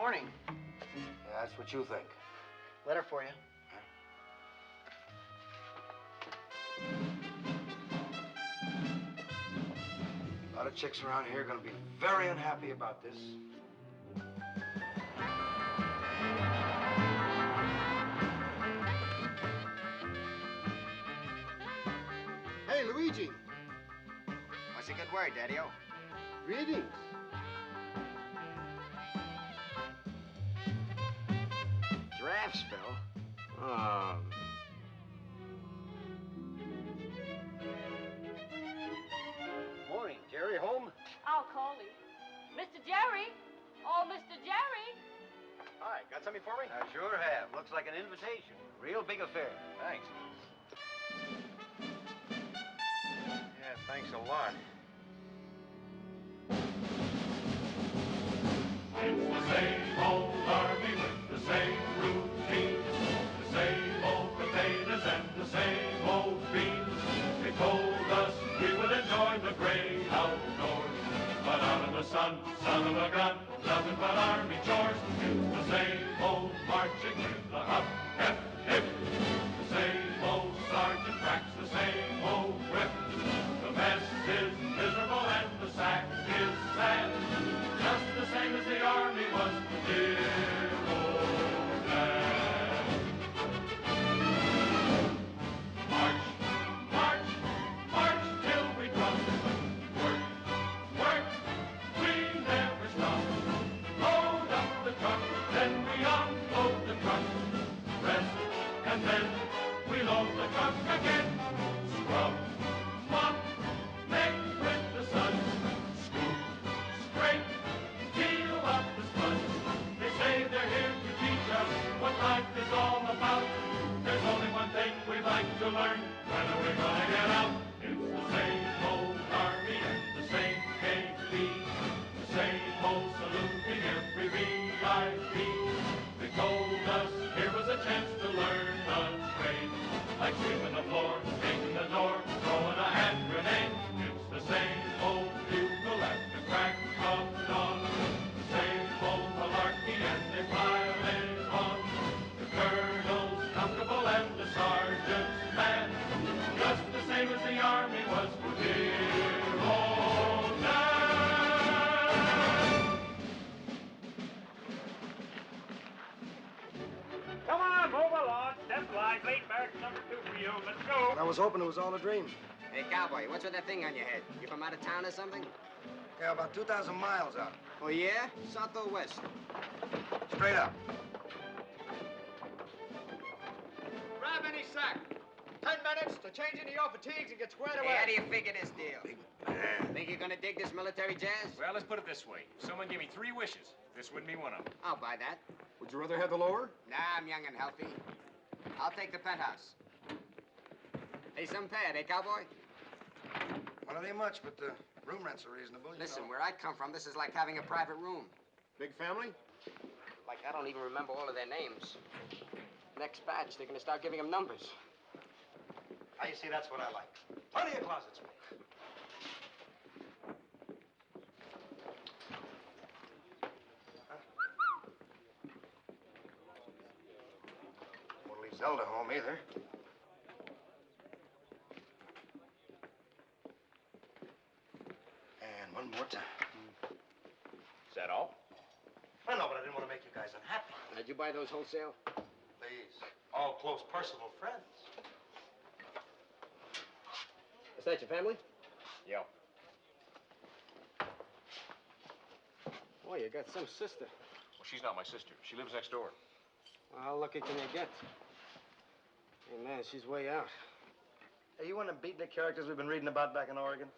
Morning. Yeah, that's what you think. Letter for you. A lot of chicks around here are gonna be very unhappy about this. Hey, Luigi. What's a good word, Daddy-O? Greetings. Giraffe spill? Morning. Jerry home? I'll call him. Mr. Jerry! Oh, Mr. Jerry! Hi, got something for me? I sure have. Looks like an invitation. Real big affair. Thanks. Yeah, thanks a lot. It's the same old army with the same routine, the same old potatoes and the same old beans. They told us we would enjoy the great outdoors, but out in the sun, son of a gun, nothing but army chores. It's the same old marching with the huff, hep, hip. The same old sergeant cracks the same old whip. The mess is miserable and the sack is sad, just the same as the army was for dear old dad. March, march, march till we drop. Work, work, we never stop. Load up the truck, then we unload the truck. Rest, and then we load the truck again. Scrub, mop, make with the sun. Scoop, scrape, peel up the sponge. They say they're here to teach us what life is all about. There's only one thing we'd like to learn. When are we gonna get out? It's the same old army and the same KP, the same old saluting every VIP. They told us here was a chance to learn a trade, like sweeping the floor, taking the door, throwing a hand grenade. It's the same old bugle at the crack of dawn, the same old malarkey, and they pile it on. The colonel's comfortable and the sergeant's mad, just the same as the army was for dear old dad. Come on, move along. Step lively. Barracks number 2 for you. Let's go. I was hoping it was all a dream. Hey, cowboy, what's with that thing on your head? You from out of town or something? Yeah, about 2,000 miles out. Oh, yeah? South or west? Straight up. Grab any sack. 10 minutes to change into your fatigues and get squared away. Hey, how do you figure this deal? Think you're gonna dig this military jazz? Well, let's put it this way. If someone gave me 3 wishes, this wouldn't be one of them. I'll buy that. Would you rather have the lower? Nah, I'm young and healthy. I'll take the penthouse. Hey, some pad, eh, cowboy? Well, not ain't much, but the room rents are reasonable. Listen, where I come from, this is like having a private room. Big family? Like, I don't even remember all of their names. Next batch, they're gonna start giving them numbers. Now, you see, that's what I like. Plenty of closet space. Won't leave Zelda home either. And one more time. Is that all? I know, but I didn't want to make you guys unhappy. Did you buy those wholesale? Please. All close personal friends. Is that your family? Yeah. Boy, you got some sister. Well, she's not my sister. She lives next door. How lucky can you get? Hey, man, she's way out. Hey, you one of them beatnik characters we've been reading about back in Oregon?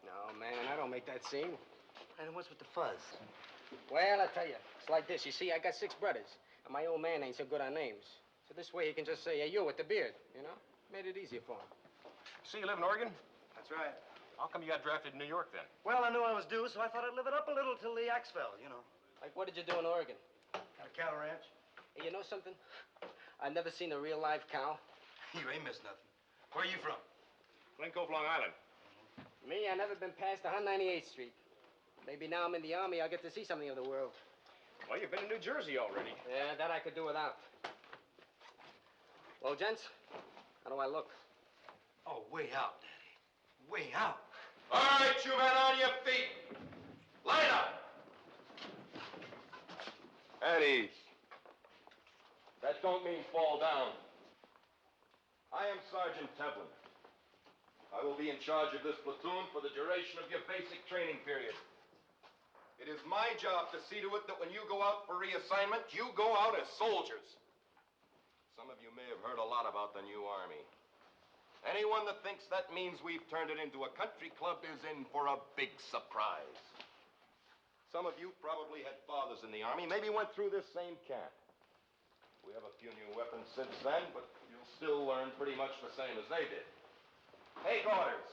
No, man, I don't make that scene. And what's with the fuzz? Well, I tell you, it's like this. You see, I got 6 brothers, and my old man ain't so good on names. So this way he can just say, hey, you with the beard, you know? Made it easier for him. See, you live in Oregon? That's right. How come you got drafted in New York then? Well, I knew I was due, so I thought I'd live it up a little till the axe fell, you know. Like, what did you do in Oregon? Got a cattle ranch. Hey, you know something? I've never seen a real live cow. You ain't missed nothing. Where are you from? Glen Cove, Long Island. Me, I never been past 198th Street. Maybe now I'm in the Army, I'll get to see something of the world. Well, you've been in New Jersey already. Yeah, that I could do without. Well, gents, how do I look? Oh, way out, Daddy. Way out. All right, you men on your feet. Line up. At ease. That don't mean fall down. I am Sergeant Tevlin. I will be in charge of this platoon for the duration of your basic training period. It is my job to see to it that when you go out for reassignment, you go out as soldiers. Some of you may have heard a lot about the new Army. Anyone that thinks that means we've turned it into a country club is in for a big surprise. Some of you probably had fathers in the Army, maybe went through this same camp. We have a few new weapons since then, but you'll still learn pretty much the same as they did. Take orders.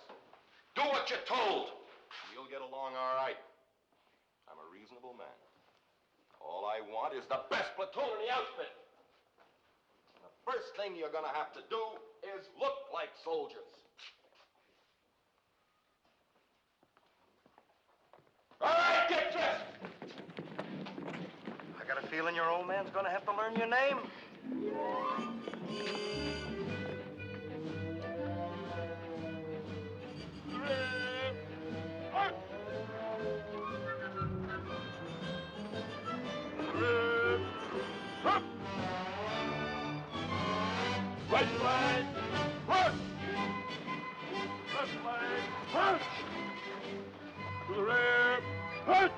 Do what you're told. You'll get along all right. I'm a reasonable man. All I want is the best platoon in the outfit. The first thing you're gonna have to do is look like soldiers. All right, get dressed. I got a feeling your old man's gonna have to learn your name. Right flag, march! Left flag, march! To the rear, march!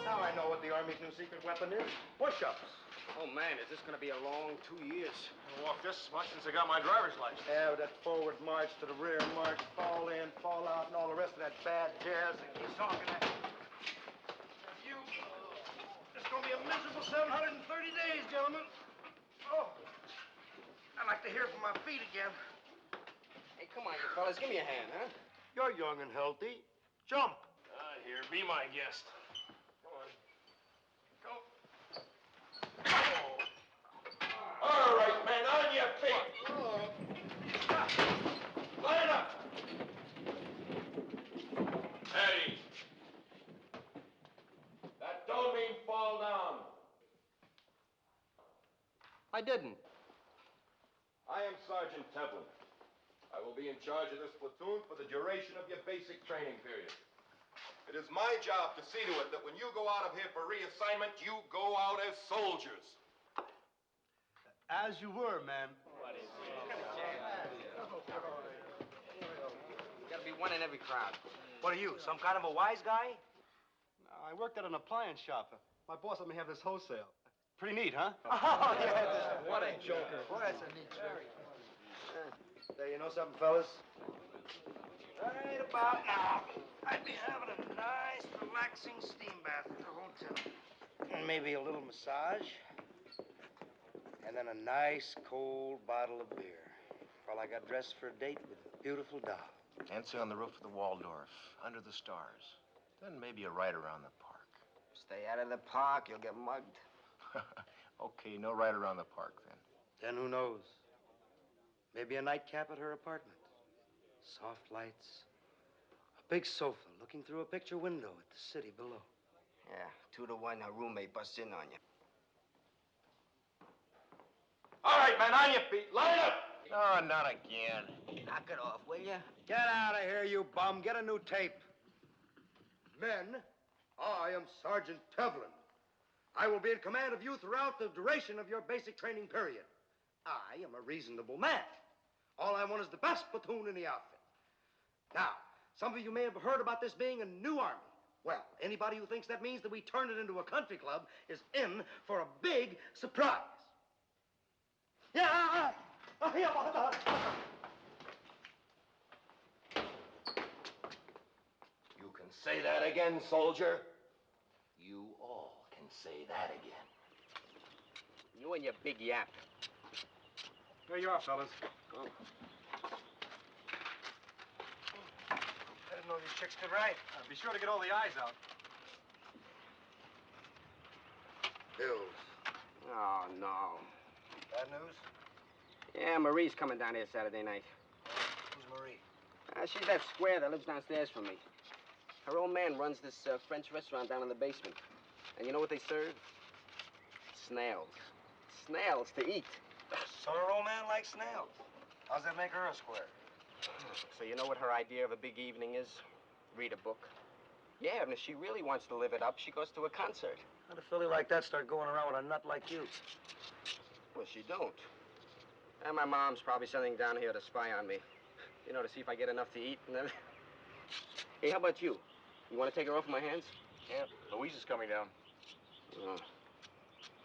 Now I know what the Army's new secret weapon is. Push-ups. Oh, man, is this going to be a long 2 years? I walked just as much since I got my driver's license. Yeah, with that forward march to the rear march, fall in, fall out, and all the rest of that bad jazz that he's talking at. You, it's gonna be a miserable 730 days, gentlemen. Oh, I'd like to hear from my feet again. Hey, come on, you fellas, give me a hand, huh? You're young and healthy. Jump. Here, be my guest. Come on. Go. All right, men, on your feet. Line up. Eddie. That don't mean fall down. I didn't. I am Sergeant Tevlin. I will be in charge of this platoon for the duration of your basic training period. It is my job to see to it that when you go out of here for reassignment, you go out as soldiers. As you were, man. Gotta be one in every crowd. What are you, some kind of a wise guy? I worked at an appliance shop. My boss let me have this wholesale. Pretty neat, huh? Oh, yeah. What a joker. Boy, that's a neat story. Say, you know something, fellas? Right about now, I'd be having a nice, relaxing steam bath at the hotel. And maybe a little massage. And then a nice, cold bottle of beer. While I got dressed for a date with a beautiful doll. Nancy on the roof of the Waldorf, under the stars. Then maybe a ride around the park. Stay out of the park, you'll get mugged. Okay, no ride around the park then. Then who knows? Maybe a nightcap at her apartment. Soft lights. A big sofa looking through a picture window at the city below. Yeah, 2 to 1, her roommate busts in on you. All right, men, on your feet. Line up. No, not again. Knock it off, will you? Get out of here, you bum. Get a new tape. Men, I am Sergeant Tevlin. I will be in command of you throughout the duration of your basic training period. I am a reasonable man. All I want is the best platoon in the outfit. Now, some of you may have heard about this being a new army. Well, anybody who thinks that means that we turn it into a country club is in for a big surprise. Yeah! You can say that again, soldier. You all can say that again. You and your big yap. There you are, fellas. Suppose these chicks could write. Be sure to get all the I's out. Bills. Oh, no. Bad news? Yeah, Marie's coming down here Saturday night. Who's Marie? She's that square that lives downstairs from me. Her old man runs this French restaurant down in the basement. And you know what they serve? Snails. Snails to eat. So her old man likes snails. How's that make her a square? So you know what her idea of a big evening is? Read a book. Yeah, and if she really wants to live it up, she goes to a concert. How'd a filly like that start going around with a nut like you? Well, she don't. And my mom's probably sending down here to spy on me. You know, to see if I get enough to eat and then... Hey, how about you? You want to take her off my hands? Yeah, Louise is coming down.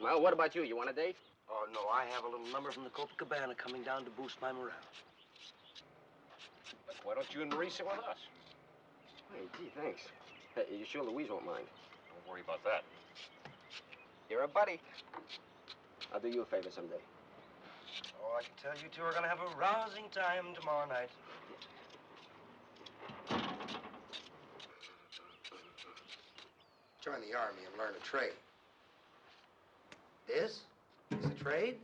Well, what about you? You want a date? Oh, no, I have a little number from the Copacabana coming down to boost my morale. Why don't you and Marie sit with us? Hey, gee, thanks. Hey, you sure Louise won't mind? Don't worry about that. You're a buddy. I'll do you a favor someday. Oh, I can tell you two are gonna have a rousing time tomorrow night. Join the army and learn a trade. This is a trade?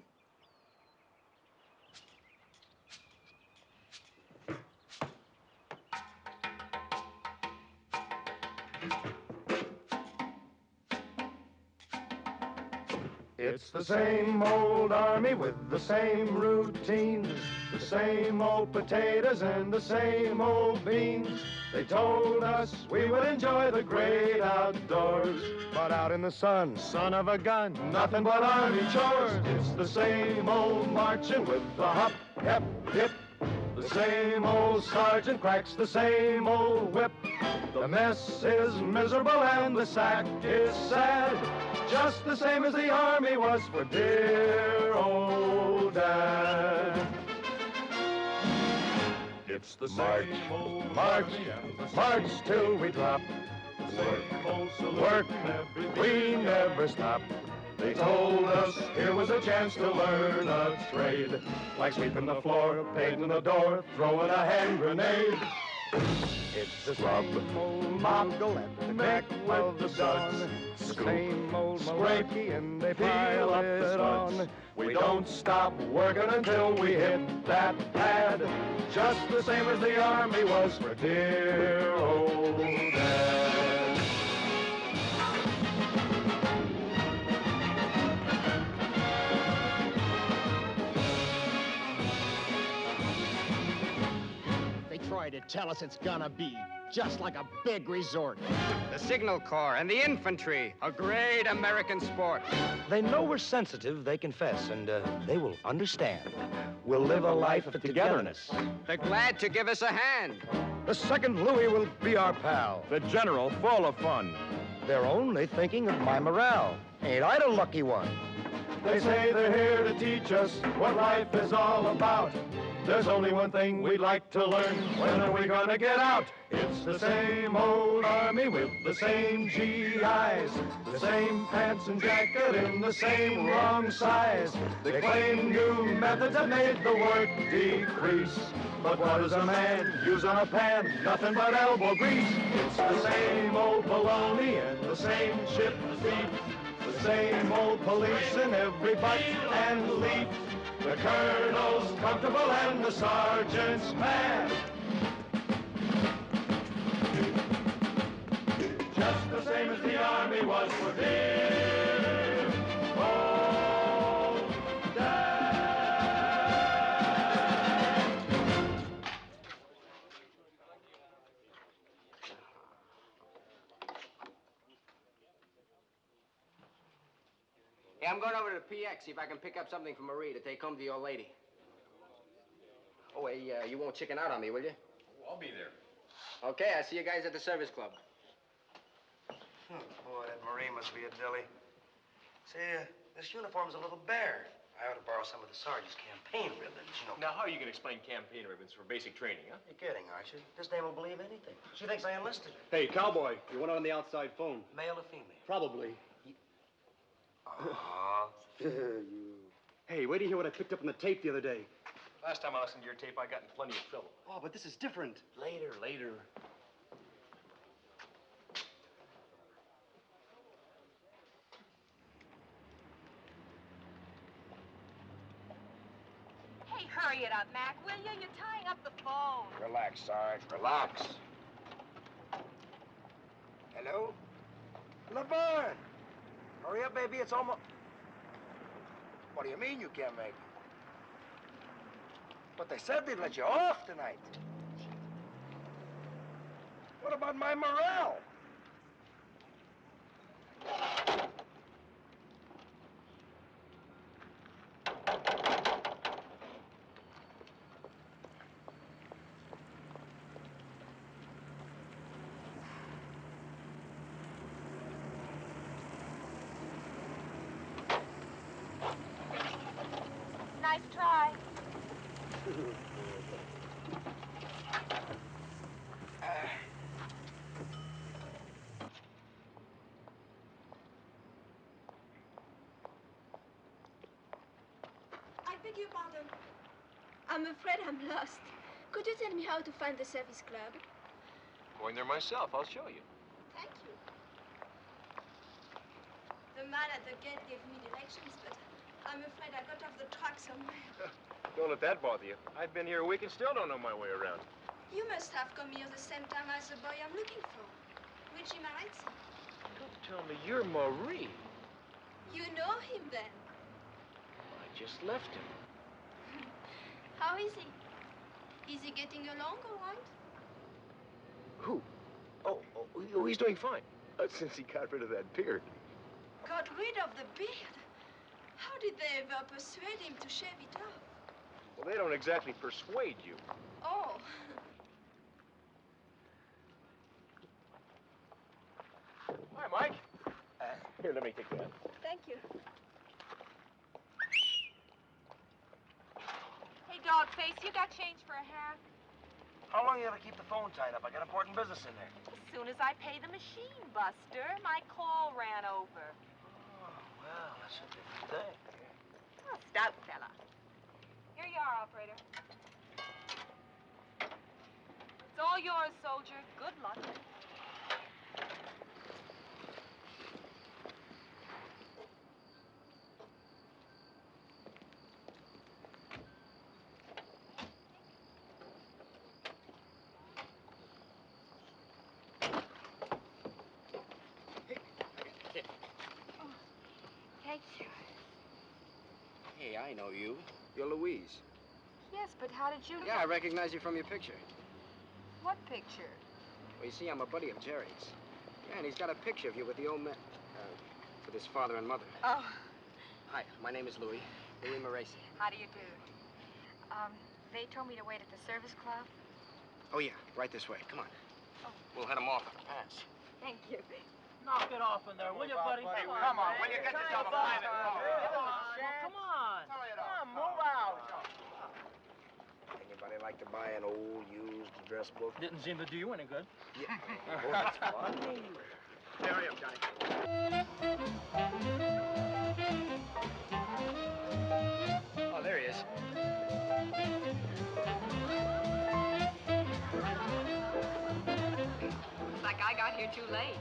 It's the same old army with the same routine, the same old potatoes and the same old beans. They told us we would enjoy the great outdoors, but out in the sun, son of a gun, nothing but army chores. It's the same old marching with the hop, hep, hip. The same old sergeant cracks the same old whip. The mess is miserable and the sack is sad, just the same as the army was for dear old Dad. It's the same old march, march till we drop. Work, we never stop. They told us here was a chance to learn a trade, like sweeping the floor, painting the door, throwing a hand grenade. It's the same old mogul at the neck of the sun, same old malarkey, and they pile up the spuds. We don't stop working until we hit that pad, just the same as the army was for dear old Dad. Try to tell us it's gonna be just like a big resort. The Signal Corps and the infantry, a great American sport. They know we're sensitive, they confess, and they will understand. We'll live a life of togetherness. They're glad to give us a hand. The second Louis will be our pal. The general, full of fun. They're only thinking of my morale. Ain't I the lucky one? They say they're here to teach us what life is all about. There's only one thing we'd like to learn. When are we gonna get out? It's the same old army with the same GIs, the same pants and jacket in the same wrong size. They claim new methods have made the work decrease. But what does a man use on a pan? Nothing but elbow grease. It's the same old baloney and the same ship beat. The same old police in every butt and leaf. The colonel's comfortable and the sergeant's mad. Just the same as the army was for dear old Dad. Hey, I'm going over to the PX, see if I can pick up something for Marie to take home to your lady. Oh, hey, you won't chicken out on me, will you? I'll be there. Okay, I'll see you guys at the service club. Boy, that Marie must be a dilly. Say, this uniform's a little bare. I ought to borrow some of the sergeant's campaign ribbons, you know. Now, how are you going to explain campaign ribbons for basic training, huh? You're kidding, aren't you? This dame will believe anything. She thinks I enlisted her. Hey, cowboy, you went on the outside phone. Male or female? Probably. Hey, wait till you hear what I picked up on the tape the other day. Last time I listened to your tape, I got in plenty of trouble. Oh, but this is different. Later. Hurry it up, Mac, will you? You're tying up the phone. Relax, Sarge, relax. Hello? Laverne! Hurry up, baby, it's almost... What do you mean you can't make it? But they said they'd let you off tonight. What about my morale? Nice try. I beg your pardon. I'm afraid I'm lost. Could you tell me how to find the service club? Going there myself. I'll show you. Thank you. The man at the gate gave me directions, but I'm afraid I got off the track somewhere. Don't let that bother you. I've been here a week and still don't know my way around. You must have come here the same time as the boy I'm looking for. Luigi Marizzi. Don't tell me you're Marie. You know him then? I just left him. How is he? Is he getting along all right? Who? Oh, he's doing fine. Since he got rid of that beard. Got rid of the beard? How did they ever persuade him to shave it off? Well, they don't exactly persuade you. Oh. Hi, Mike. Here, let me take that. Thank you. Hey, Dogface, you got change for a half? How long you ever keep the phone tied up? I got important business in there. As soon as I pay the machine, Buster. My call ran over. Oh, well, that's a different thing. Oh, stout fella. Here you are, operator. It's all yours, soldier. Good luck. Thank you. Hey, I know you. You're Louise. Yes, but how did you... Yeah, I recognize you from your picture. What picture? Well, you see, I'm a buddy of Jerry's. Yeah, and he's got a picture of you with the old man... with his father and mother. Oh. Hi, my name is Louis. Louis Marizzi. How do you do? They told me to wait at the service club. Oh, yeah, right this way. Come on. Oh. We'll head him off at the pass. Thank you. Knock it off in there, will you, buddy? Come on, will you get yourself a private car? Come on. Hurry it up. Come on, move out. Anybody like to buy an old, used dress book? Didn't seem to do you any good. Yeah. Oh, that's funny. Hey, hurry up, Johnny. Oh, there he is. Looks like I got here too late.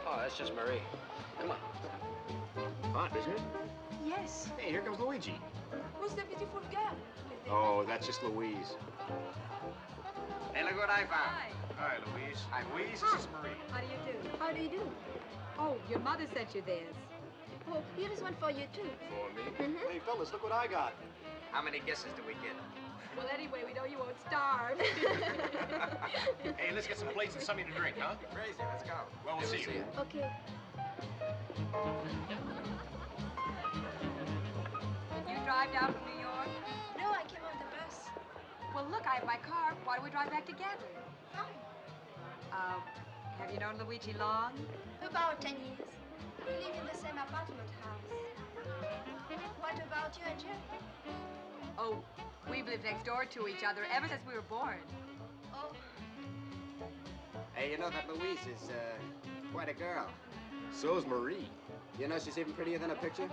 Oh, that's just Marie. Come on. Hot, isn't it? Yes. Hey, here comes Luigi. Who's the beautiful girl? Oh, that's just Louise. Hey, look what I found. Hi, Louise. Hi, Louise, this is Marie. How do you do? How do you do? Oh, your mother sent you this. Oh, here is one for you, too. For me? Mm-hmm. Hey, fellas, look what I got. How many guesses do we get? Well, anyway, we know you won't starve. Hey, let's get some plates and something to drink, huh? You're crazy. Let's go. Well, we'll see you. Okay. Did you drive down from New York? No, I came on the bus. Well, look, I have my car. Why don't we drive back together? Fine. Have you known Luigi long? About 10 years. We live in the same apartment house. What about you and Jerry? Oh, we've lived next door to each other ever since we were born. Oh, Hey, you know that Louise is, quite a girl. So's Marie. You know she's even prettier than a picture?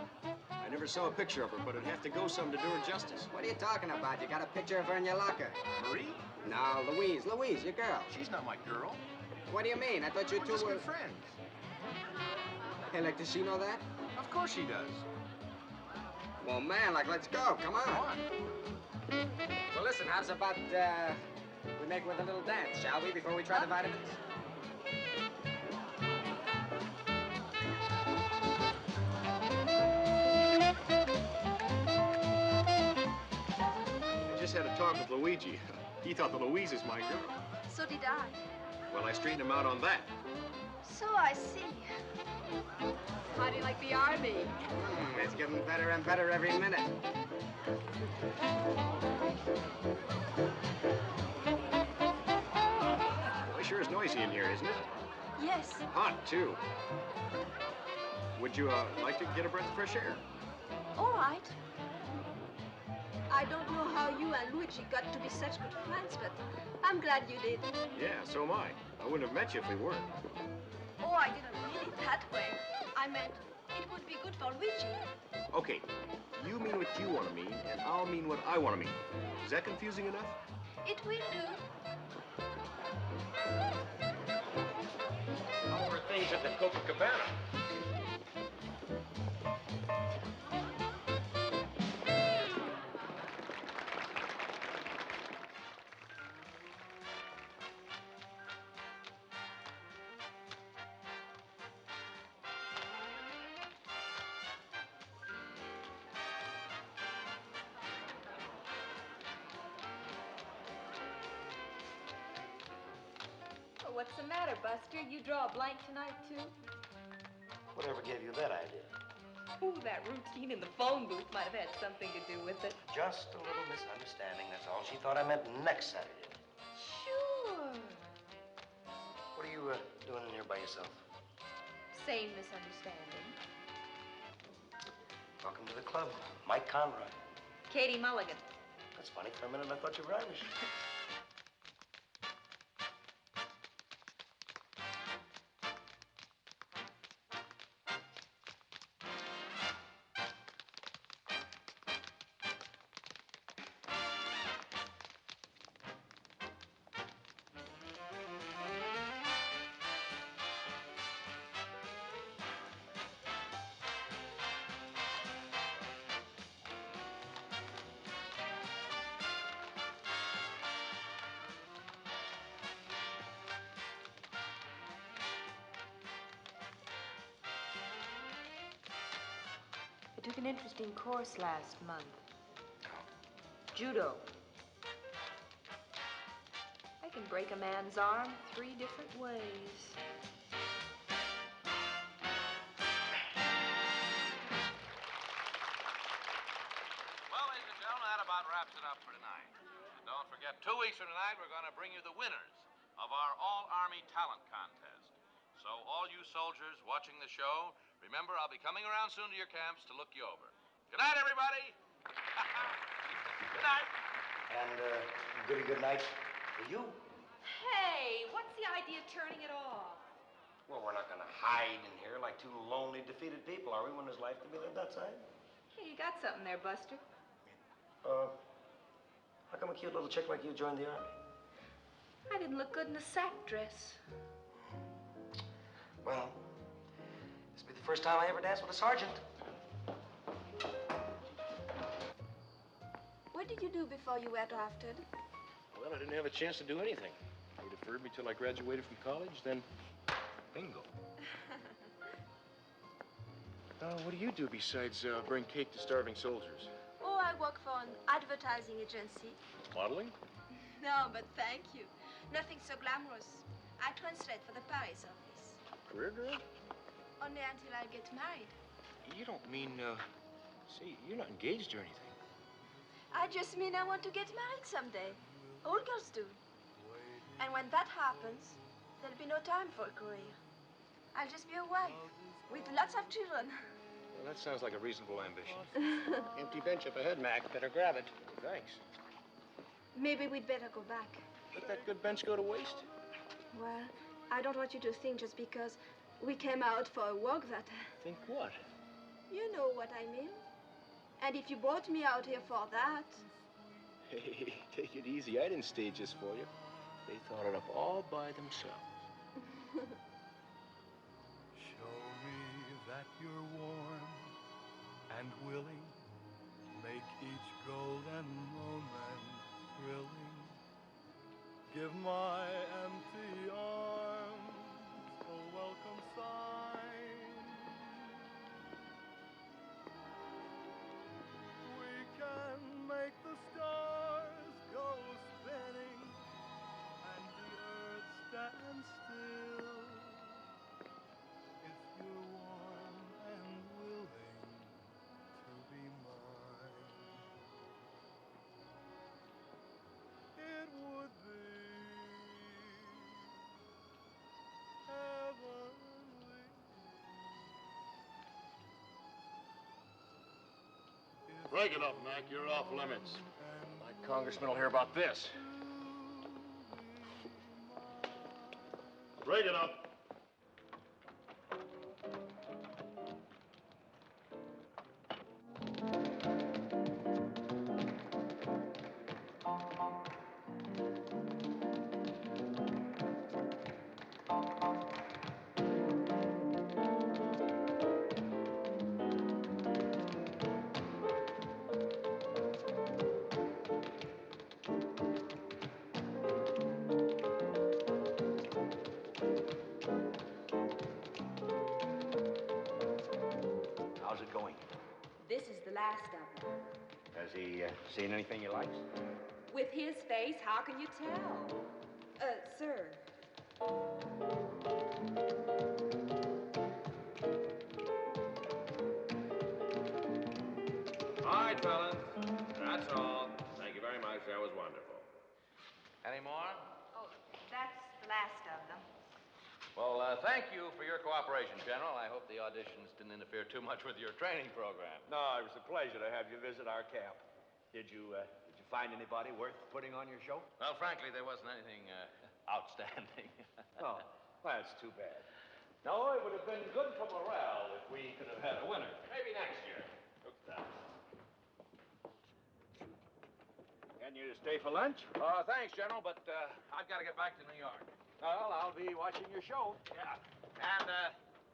I never saw a picture of her, but it'd have to go some to do her justice. What are you talking about? You got a picture of her in your locker. Marie? No, Louise, your girl. She's not my girl. What do you mean? I thought you We're two just were... good friends. Hey, like, does she know that? Of course she does. Well, man, let's go. Come on. Well, listen, how's about, we make with a little dance, shall we, before we try the vitamins? I just had a talk with Luigi. He thought that Louise is my girl. So did I. Well, I straightened him out on that. So I see. How do you like the army? It's getting better and better every minute. Well, it sure is noisy in here, isn't it? Yes. Hot, too. Would you, like to get a breath of fresh air? All right. I don't know how you and Luigi got to be such good friends, but I'm glad you did. Yeah, so am I. I wouldn't have met you if we weren't. Oh, I didn't mean it that way. I meant it would be good for Luigi. Okay, you mean what you want to mean, and I'll mean what I want to mean. Is that confusing enough? It will do. How are things at the Copacabana? Oh, what's the matter, Buster? You draw a blank tonight, too? Whatever gave you that idea? Ooh, that routine in the phone booth might have had something to do with it. Just a little misunderstanding, that's all. She thought I meant next Saturday. Sure. What are you doing in here by yourself? Same misunderstanding. Welcome to the club. Mike Conroy. Katie Mulligan. That's funny. For a minute, I thought you were Irish. I took an interesting course last month. Judo. I can break a man's arm 3 different ways. Well, ladies and gentlemen, that about wraps it up for tonight. And don't forget, 2 weeks from tonight, we're going to bring you the winners of our All-Army Talent Contest. So all you soldiers watching the show, remember, I'll be coming around soon to your camps to look you over. Good night, everybody. Good night. And good night for you. Hey, what's the idea of turning it off? Well, we're not going to hide in here like 2 lonely, defeated people, are we, when there's life to be lived outside? Hey, you got something there, Buster. How come a cute little chick like you joined the Army? I didn't look good in a sack dress. Well, this will be the first time I ever danced with a sergeant. What did you do before you were drafted? Well, I didn't have a chance to do anything. They deferred me till I graduated from college, then bingo. What do you do besides bring cake to starving soldiers? Oh, I work for an advertising agency. Modeling? No, but thank you. Nothing so glamorous. I translate for the Paris office. Career girl? Only until I get married. You don't mean, say, you're not engaged or anything. I just mean I want to get married someday. All girls do. And when that happens, there'll be no time for a career. I'll just be a wife with lots of children. Well, that sounds like a reasonable ambition. Empty bench up ahead, Mac. Better grab it. Thanks. Maybe we'd better go back. Let that good bench go to waste? Well, I don't want you to think just because we came out for a walk that... Think what? You know what I mean. And if you brought me out here for that... Hey, take it easy. I didn't stage this for you. They thought it up all by themselves. Show me that you're warm and willing Make each golden moment thrilling. Give my empty arms a welcome sign. We can make the stars go spinning and the earth stand still if you're warm and willing to be mine. It would be heavenly. Break it up, Mac. You're off limits. My congressman will hear about this. Break it up. How's it going? This is the last of them. Has he seen anything he likes? With his face, how can you tell? Sir. All right, fellas. That's all. Thank you very much. That was wonderful. Any more? Oh, that's the last of them. Well, thank you for your cooperation, General. I hope the auditions didn't interfere too much with your training program. No, it was a pleasure to have you visit our camp. Did you find anybody worth putting on your show? Well, frankly, there wasn't anything outstanding. Oh, that's too bad. No, it would have been good for morale if we could have had a winner. Maybe next year. Can you stay for lunch? Thanks, General, but I've got to get back to New York. Well, I'll be watching your show. Yeah. And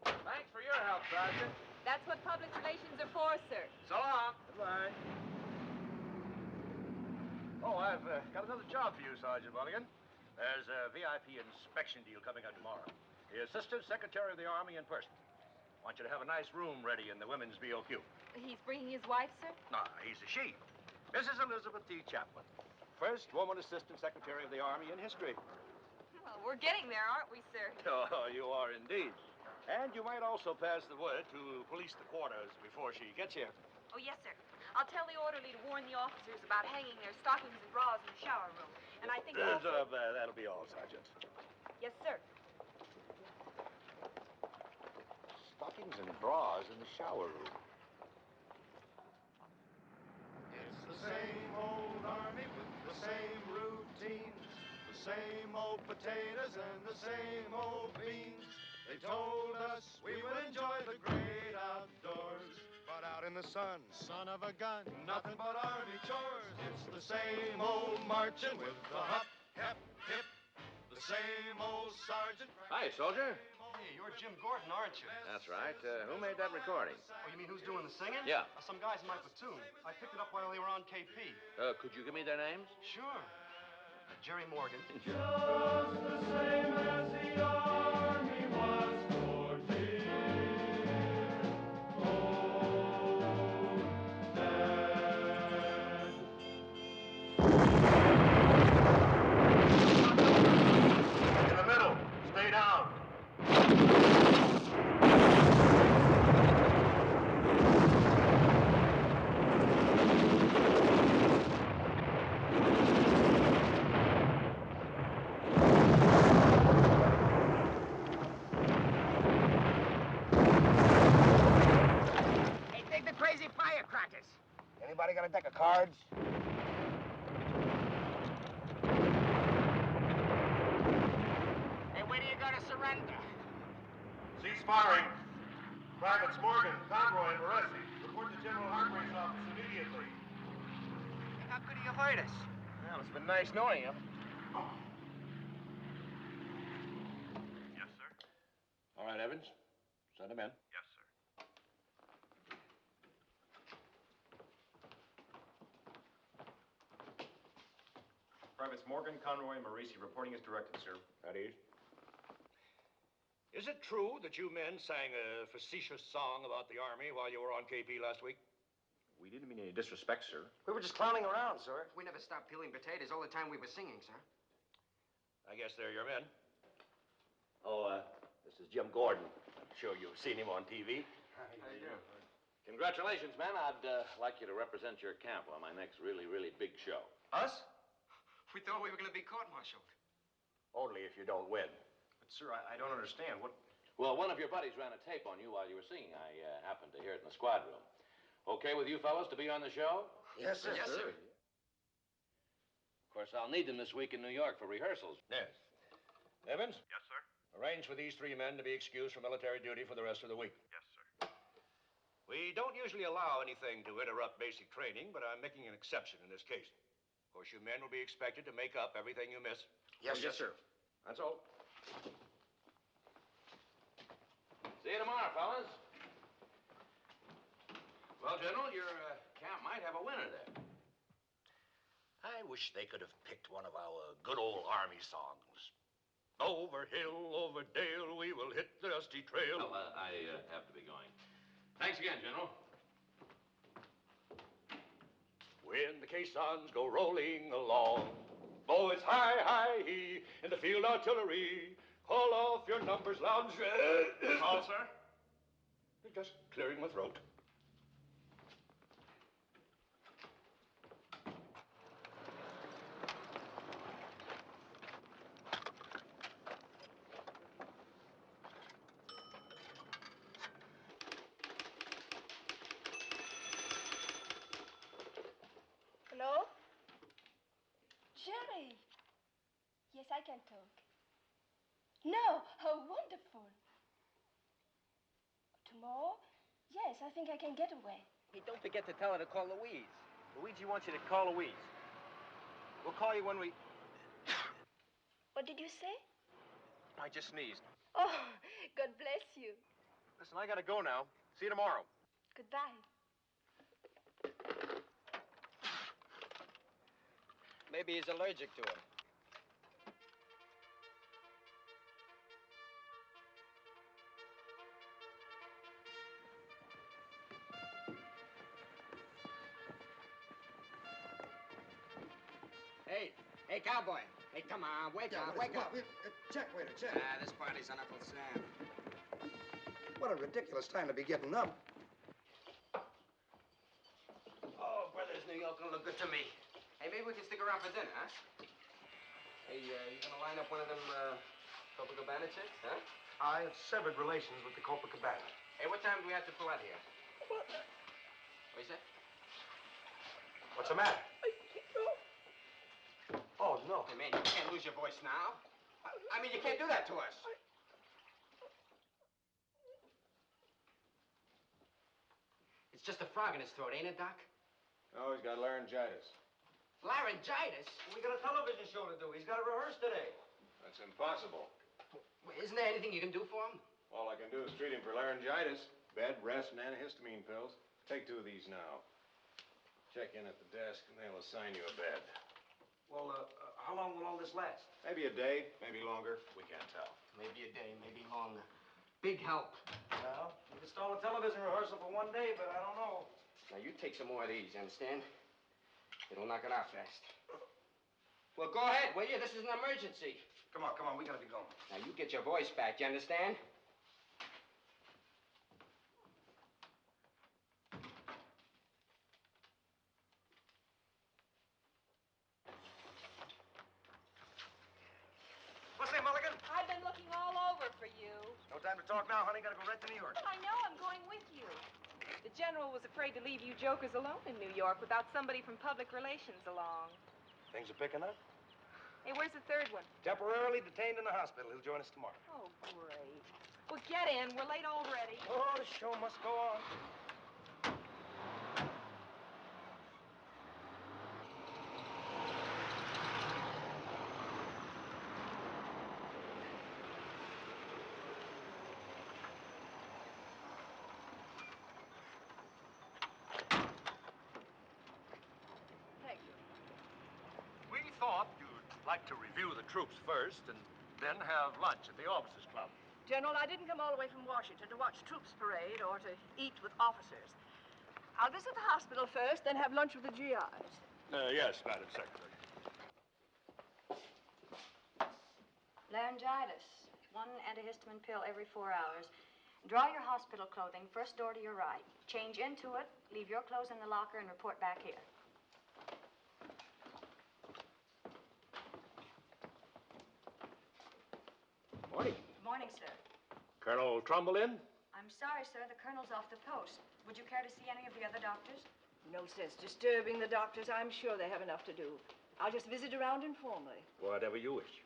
thanks for your help, Sergeant. That's what public relations are for, sir. So long. Goodbye. Oh, I've got another job for you, Sergeant Mulligan. There's a VIP inspection deal coming out tomorrow. The Assistant Secretary of the Army in person. Want you to have a nice room ready in the women's BOQ. He's bringing his wife, sir? Nah, he's a she. Mrs. Elizabeth D. Chapman. First woman Assistant Secretary of the Army in history. Well, we're getting there, aren't we, sir? Oh, you are indeed. And you might also pass the word to police the quarters before she gets here. Oh, yes, sir. I'll tell the orderly to warn the officers about hanging their stockings and bras in the shower room. And I think also... That'll be all, Sergeant. Yes, sir. Stockings and bras in the shower room. It's the same old army with the same routines, the same old potatoes and the same old beans. They told us we would enjoy the great outdoors, but out in the sun, son of a gun, nothing but army chores. It's the same old marching with the hop, hep, hip, the same old sergeant. Hi, soldier. Hey, you're Jim Gordon, aren't you? That's right. Who made that recording? Oh, you mean who's doing the singing? Yeah. Some guys in my platoon. I picked it up while they were on KP. Could you give me their names? Sure. Jerry Morgan. Just the same as the army was for dear old Dad. In the middle. Stay down. Hey, take the crazy firecrackers. Anybody got a deck of cards? Hey, when are you gonna surrender? Cease firing. Privates Morgan, Conroy, and Moresi. Report to General Hargrave's office immediately. How could he avoid us? Well, it's been nice knowing you. Yes, sir. All right, Evans. Send him in. Yes, sir. Privates Morgan, Conroy, and Marisi reporting as directed, sir. At ease. Is it true that you men sang a facetious song about the Army while you were on KP last week? We didn't mean any disrespect, sir. We were just clowning around, sir. We never stopped peeling potatoes all the time we were singing, sir. I guess they're your men. Oh, this is Jim Gordon. I'm sure you've seen him on TV. How you doing? Congratulations, men. I'd like you to represent your camp on my next really, really big show. Us? We thought we were going to be court-martialed. Only if you don't win. But, sir, I don't understand. What... Well, one of your buddies ran a tape on you while you were singing. I happened to hear it in the squad room. Okay with you fellows to be on the show? Yes, sir. Yes, sir. Of course, I'll need them this week in New York for rehearsals. Yes. Evans? Yes, sir. Arrange for these 3 men to be excused from military duty for the rest of the week. Yes, sir. We don't usually allow anything to interrupt basic training, but I'm making an exception in this case. Of course, you men will be expected to make up everything you miss. Yes, sir. That's all. See you tomorrow, fellas. Well, General, your camp might have a winner there. I wish they could have picked one of our good old Army songs. Over hill, over dale, we will hit the dusty trail. Well, I have to be going. Thanks again, General. When the caissons go rolling along, boys, hi, hi, he, in the field artillery, call off your numbers loud. Call, sir? Just clearing my throat. Hello? Jerry. Yes, I can talk. No, how wonderful. Tomorrow? Yes, I think I can get away. Hey, don't forget to tell her to call Louise. Luigi wants you to call Louise. We'll call you when we... What did you say? I just sneezed. Oh, God bless you. Listen, I gotta go now. See you tomorrow. Goodbye. Maybe he's allergic to her. Hey, cowboy. Hey, come on, wake up. Check, waiter, check. This party's on Uncle Sam. What a ridiculous time to be getting up. Oh, brothers, New York don't look good to me. Hey, maybe we can stick around for dinner, huh? Hey, you gonna line up one of them, Copacabana chicks, huh? I have severed relations with the Copacabana. Hey, what time do we have to pull out here? What you say? What's the matter? Oh, no. Hey, man, you can't lose your voice now. I mean, you can't do that to us. It's just a frog in his throat, ain't it, Doc? Oh, he's got laryngitis. Laryngitis? We got a television show to do. He's got to rehearse today. That's impossible. Wait, isn't there anything you can do for him? All I can do is treat him for laryngitis. Bed, rest, and antihistamine pills. Take 2 of these now. Check in at the desk, and they'll assign you a bed. Well, how long will all this last? Maybe a day, maybe longer. We can't tell. Maybe a day, maybe longer. Big help. Well, we can stall a television rehearsal for 1 day, but I don't know. Now, you take some more of these, you understand? It'll knock it out fast. Well, go ahead, will you? This is an emergency. Come on, we gotta be going. Now, you get your voice back, you understand? What's that, Mulligan? I've been looking all over for you. No time to talk now, honey. Gotta go right to New York. Well, I know I'm going with you. The general was afraid to leave you jokers alone in New York without somebody from public relations along. Things are picking up. Hey, where's the third one? Temporarily detained in the hospital. He'll join us tomorrow. Oh, great. Well, get in. We're late already. Oh, the show must go on. We thought you'd like to review the troops first and then have lunch at the officers' club. General, I didn't come all the way from Washington to watch troops parade or to eat with officers. I'll visit the hospital first, then have lunch with the GIs. Yes, Madam Secretary. Laryngitis. 1 antihistamine pill every 4 hours. Draw your hospital clothing, first door to your right. Change into it, leave your clothes in the locker, and report back here. Morning. Good morning, sir. Colonel Trumbull in? I'm sorry, sir. The colonel's off the post. Would you care to see any of the other doctors? No sense disturbing the doctors. I'm sure they have enough to do. I'll just visit around informally. Whatever you wish.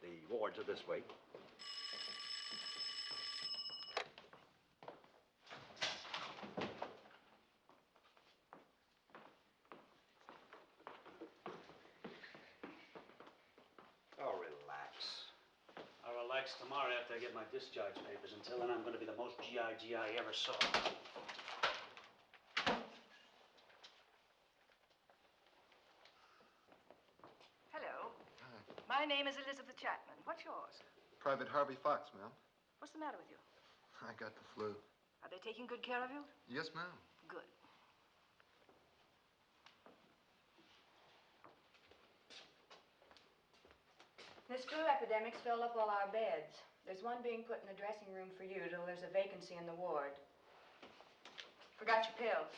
The wards are this way. Oh, relax. I'll relax tomorrow after I get my discharge papers. Until then, I'm going to be the most GI I ever saw. Hello. My name is Elizabeth Chapman. What's yours? Private Harvey Fox, ma'am. What's the matter with you? I got the flu. Are they taking good care of you? Yes, ma'am. Good. This flu epidemic's filled up all our beds. There's one being put in the dressing room for you till there's a vacancy in the ward. Forgot your pills.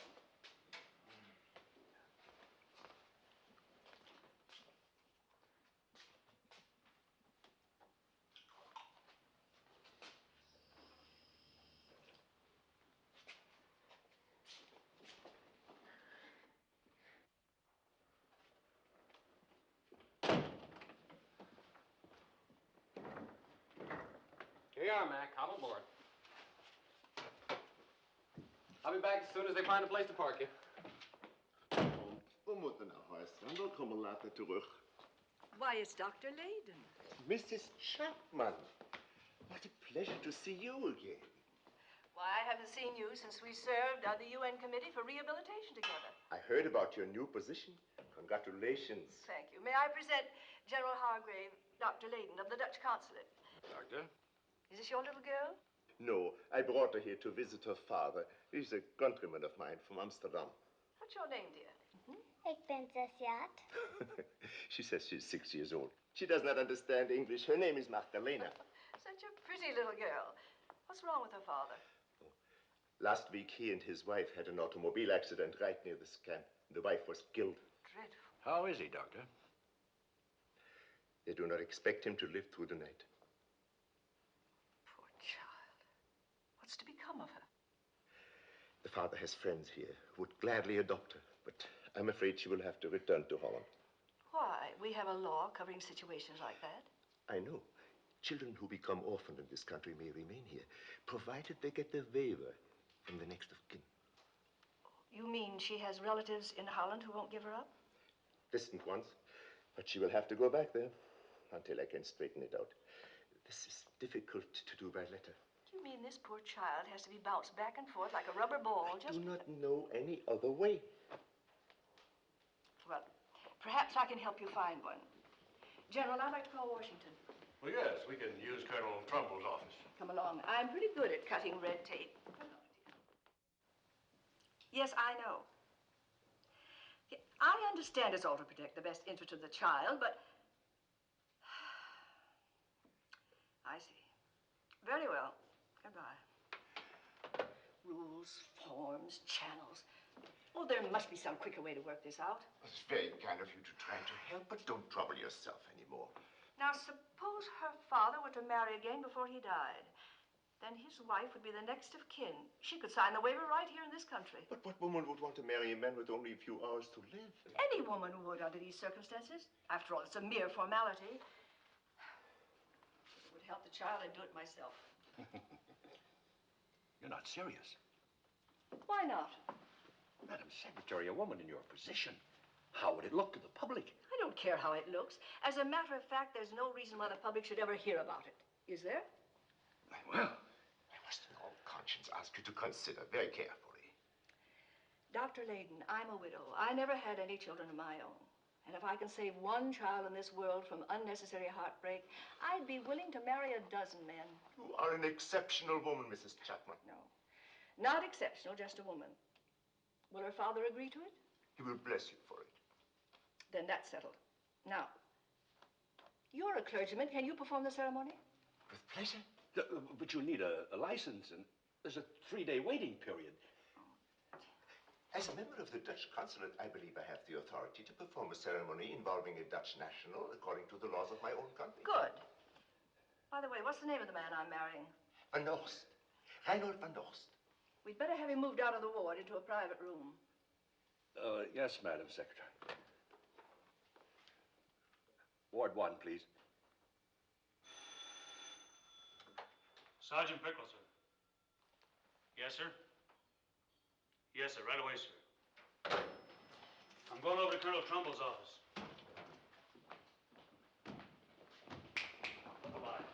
Here you are, Mac. Hop aboard. I'll be back as soon as they find a place to park you. We moeten naar huis gaan. We komen later terug. Why, it's Dr. Layden. Mrs. Chapman, what a pleasure to see you again. Why, I haven't seen you since we served on the UN Committee for Rehabilitation together. I heard about your new position. Congratulations. Thank you. May I present General Hargrave, Dr. Layden of the Dutch Consulate. Doctor? Is this your little girl? No, I brought her here to visit her father. He's a countryman of mine from Amsterdam. What's your name, dear? Ik ben 6 jaar. She says she's 6 years old. She does not understand English. Her name is Magdalena. Such a pretty little girl. What's wrong with her father? Last week, he and his wife had an automobile accident right near this camp. The wife was killed. Dreadful. How is he, Doctor? They do not expect him to live through the night. Poor child. What's to become of her? The father has friends here who would gladly adopt her, but I'm afraid she will have to return to Holland. Why? We have a law covering situations like that. I know. Children who become orphaned in this country may remain here, provided they get the waiver from the next of kin. You mean she has relatives in Holland who won't give her up? Distant ones, but she will have to go back there until I can straighten it out. This is difficult to do by letter. You mean this poor child has to be bounced back and forth like a rubber ball? I do not know any other way. Well, perhaps I can help you find one. General, I'd like to call Washington. Well, yes, we can use Colonel Trumbull's office. Come along. I'm pretty good at cutting red tape. Yes, I know. I understand it's all to protect the best interest of the child, but... I see. Very well. Goodbye. Rules, forms, channels. Oh, there must be some quicker way to work this out. It's very kind of you to try to help, but don't trouble yourself anymore. Now, suppose her father were to marry again before he died. Then his wife would be the next of kin. She could sign the waiver right here in this country. But what woman would want to marry a man with only a few hours to live? Any woman would under these circumstances. After all, it's a mere formality. It would help the child, I'd do it myself. You're not serious. Why not? Madam Secretary, a woman in your position. How would it look to the public? I don't care how it looks. As a matter of fact, there's no reason why the public should ever hear about it. Is there? Well, I must in all conscience ask you to consider very carefully. Dr. Layden, I'm a widow. I never had any children of my own. And if I can save one child in this world from unnecessary heartbreak, I'd be willing to marry a dozen men. You are an exceptional woman, Mrs. Chapman. No, not exceptional, just a woman. Will her father agree to it? He will bless you for it. Then that's settled. Now, you're a clergyman. Can you perform the ceremony? With pleasure. But you'll need a license, and there's a 3-day waiting period. As a member of the Dutch consulate, I believe I have the authority to perform a ceremony involving a Dutch national according to the laws of my own country. Good. By the way, what's the name of the man I'm marrying? Van Dorst. Reinhold van Dorst. We'd better have him moved out of the ward into a private room. Yes, Madam Secretary. Ward 1, please. Sergeant Pickle, sir. Yes, sir? Yes, sir. Right away, sir. I'm going over to Colonel Trumbull's office. Bye-bye.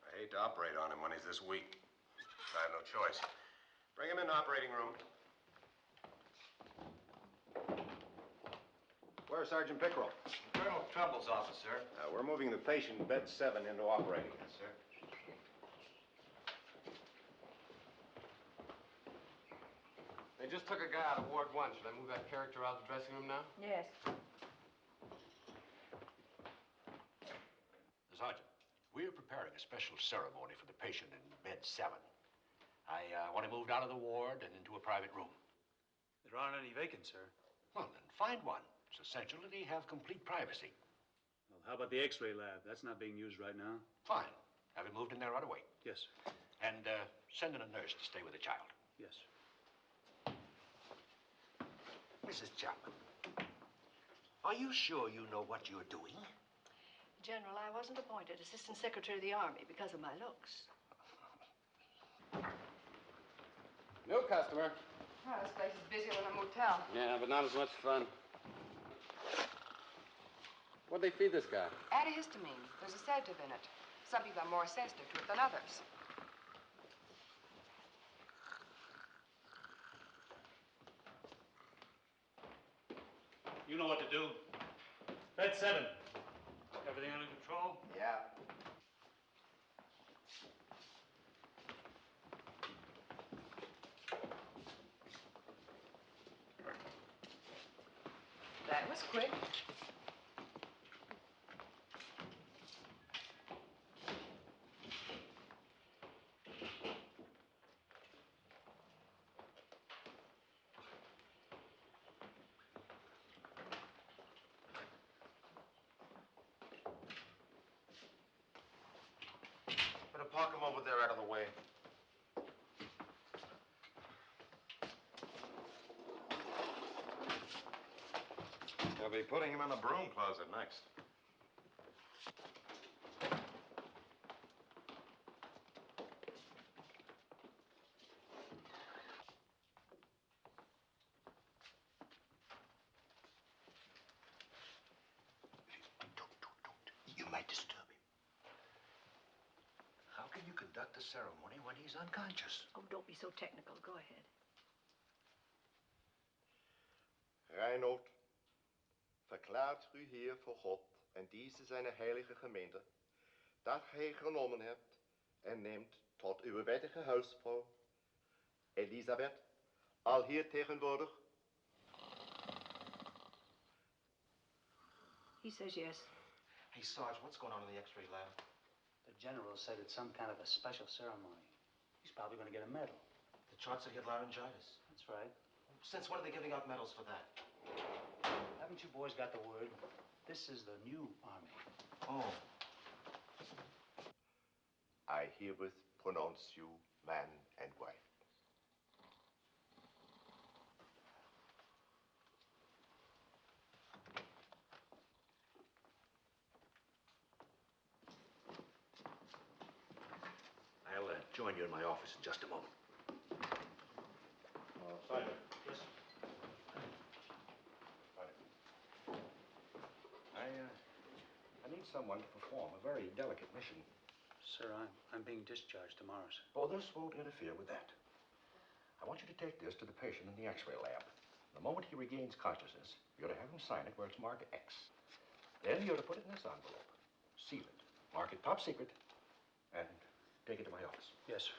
I hate to operate on him when he's this weak. I have no choice. Bring him in the operating room. Where's Sergeant Pickerel? Colonel Trumbull's office, sir. We're moving the patient, bed 7, into operating. Yes, sir. They just took a guy out of Ward 1. Should I move that character out of the dressing room now? Yes. Sergeant, we're preparing a special ceremony for the patient in bed 7. I want him moved out of the ward and into a private room. There aren't any vacant, sir. Well, then find one. It's essential that he have complete privacy. Well, how about the X-ray lab? That's not being used right now. Fine. Have him moved in there right away. Yes, sir. And send in a nurse to stay with the child. Yes, sir. Mrs. Chapman, are you sure you know what you're doing? General, I wasn't appointed Assistant Secretary of the Army because of my looks. No customer. Oh, this place is busier than a motel. Yeah, but not as much fun. What'd they feed this guy? Antihistamine. There's a sedative in it. Some people are more sensitive to it than others. You know what to do. Bed 7. Everything under control? Yeah. That was quick. Better park him over there out of the way. They'll be putting him in the broom closet next. You might disturb him. How can you conduct a ceremony when he's unconscious? Oh, don't be so technical. Go ahead. Reinhold, verklaart u hier voor God en deze zijn heilige gemeente, dat gij genomen hebt en neemt tot uw wettige huisvrouw, Elisabeth, al hier tegenwoordig. He says yes. Hey, Sarge, what's going on in the X-ray lab? The general said it's some kind of a special ceremony. He's probably going to get a medal. The chart said he had laryngitis. That's right. Since when are they giving out medals for that? Haven't you boys got the word? This is the new army. Oh. I herewith pronounce you man and wife. I'll join you in my office in just a moment. Sergeant. Yes, sir. I need someone to perform a very delicate mission. Sir, I'm being discharged tomorrow, sir. Oh, this won't interfere with that. I want you to take this to the patient in the x-ray lab. The moment he regains consciousness, you're to have him sign it where it's marked X. Then you're to put it in this envelope, seal it, mark it top secret, and take it to my office. Yes, sir.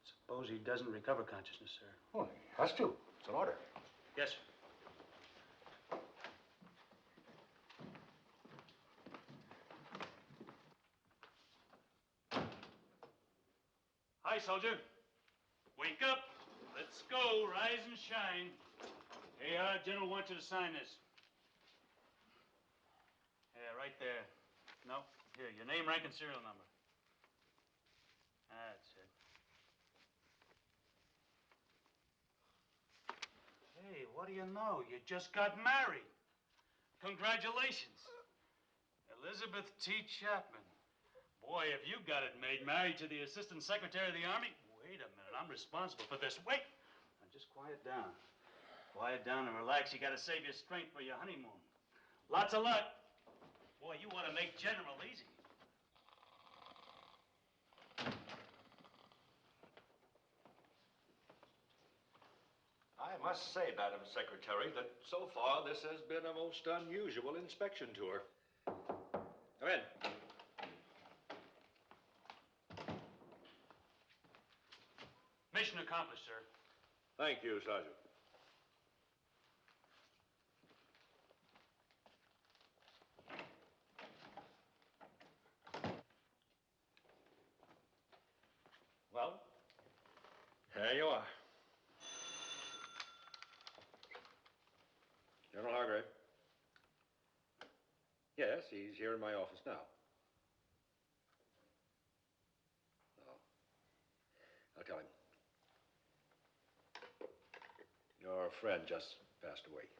Suppose he doesn't recover consciousness, sir. Oh, he has to. It's an order. Yes, sir. Hi, soldier. Wake up. Let's go. Rise and shine. Hey, our general wants you to sign this. Yeah, right there. No, here, your name, rank, and serial number. That's it. Hey, what do you know? You just got married. Congratulations. Elizabeth T. Chapman. Boy, have you got it made. Married to the Assistant Secretary of the Army. Wait a minute, I'm responsible for this. Wait! Now, just quiet down. Quiet down and relax. You gotta save your strength for your honeymoon. Lots of luck. Boy, you want to make General easy. I must say, Madam Secretary, that so far this has been a most unusual inspection tour. Come in. Mission accomplished, sir. Thank you, Sergeant. Well? There you are. General Hargrave. Yes, he's here in my office now. No. I'll tell him. Your friend just passed away.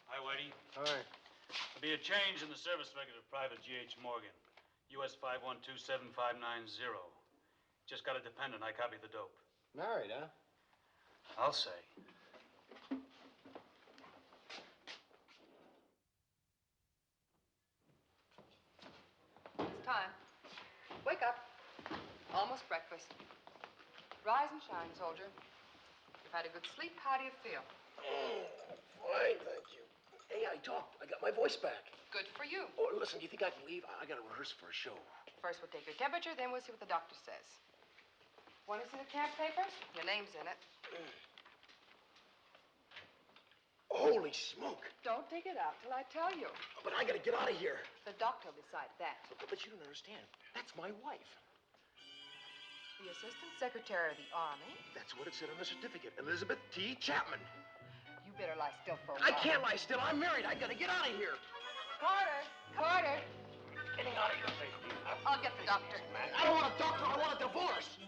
Hi, Whitey. Hi. There'll be a change in the service record of Private G.H. Morgan. US 5127590. Just got a dependent. I copied the dope. Married, huh? I'll say. It's time. Wake up. Almost breakfast. Rise and shine, soldier. You've had a good sleep. How do you feel? Oh, fine, thank you. Hey, I talked. I got my voice back. Good for you. Oh, listen, do you think I can leave? I got to rehearse for a show. First, we'll take your temperature, then we'll see what the doctor says. Want to see the camp papers? Your name's in it. Holy smoke. Don't take it out till I tell you. But I got to get out of here. The doctor will decide that. But you don't understand. That's my wife. The Assistant Secretary of the Army? That's what it said on the certificate. Elizabeth T. Chapman. You better lie still for a while. I can't lie still. I'm married. I got to get out of here. Carter! Carter! Getting out of here. I'll get the doctor. I don't want a doctor. I want a divorce.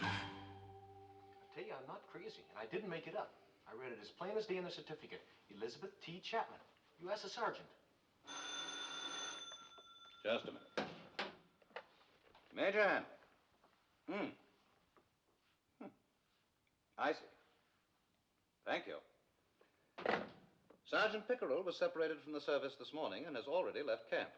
I tell you, I'm not crazy, and I didn't make it up. I read it as plain as day in the certificate. Elizabeth T. Chapman, U.S. Sergeant. Just a minute. Major Hanley. I see. Thank you. Sergeant Pickerel was separated from the service this morning and has already left camp.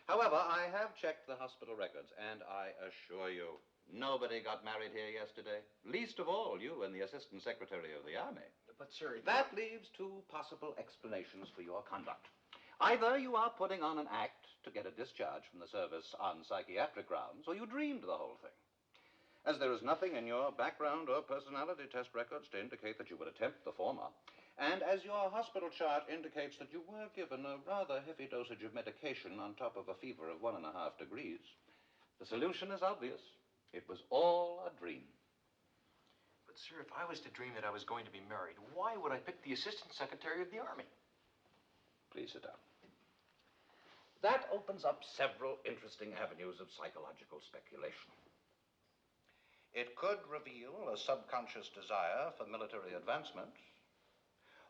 However, I have checked the hospital records, and I assure you, nobody got married here yesterday. Least of all, you and the Assistant Secretary of the Army. But, sir... That leaves two possible explanations for your conduct. Either you are putting on an act to get a discharge from the service on psychiatric grounds, or you dreamed the whole thing. As there is nothing in your background or personality test records to indicate that you would attempt the former, and as your hospital chart indicates that you were given a rather heavy dosage of medication on top of a fever of 1.5 degrees, the solution is obvious. It was all a dream. But, sir, if I was to dream that I was going to be married, why would I pick the Assistant Secretary of the Army? Please sit down. That opens up several interesting avenues of psychological speculation. It could reveal a subconscious desire for military advancement,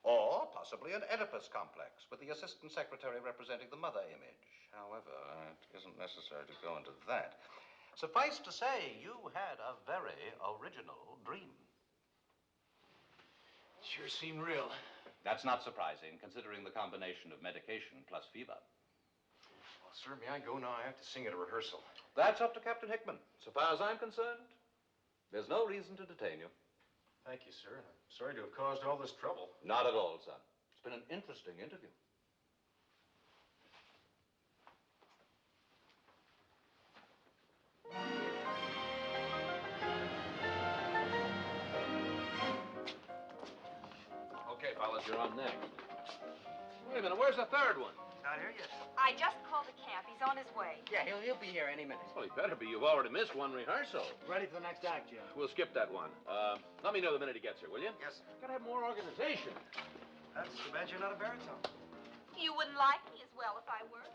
Or possibly an Oedipus complex with the assistant secretary representing the mother image. However, it isn't necessary to go into that. Suffice to say, you had a very original dream. Sure seemed real. That's not surprising, considering the combination of medication plus fever. Well, sir, may I go now? I have to sing at a rehearsal. That's up to Captain Hickman. So far as I'm concerned, there's no reason to detain you. Thank you, sir. I'm sorry to have caused all this trouble. Not at all, son. It's been an interesting interview. Okay, fellas, you're on next. Wait a minute, where's the third one? Not here yet. I just called the camp. He's on his way. Yeah, he'll be here any minute. Well, he better be. You've already missed one rehearsal. Ready for the next act, Jim. We'll skip that one. Let me know the minute he gets here, will you? Yes, sir. Gotta have more organization. That's too bad you're not a baritone. You wouldn't like me as well if I were.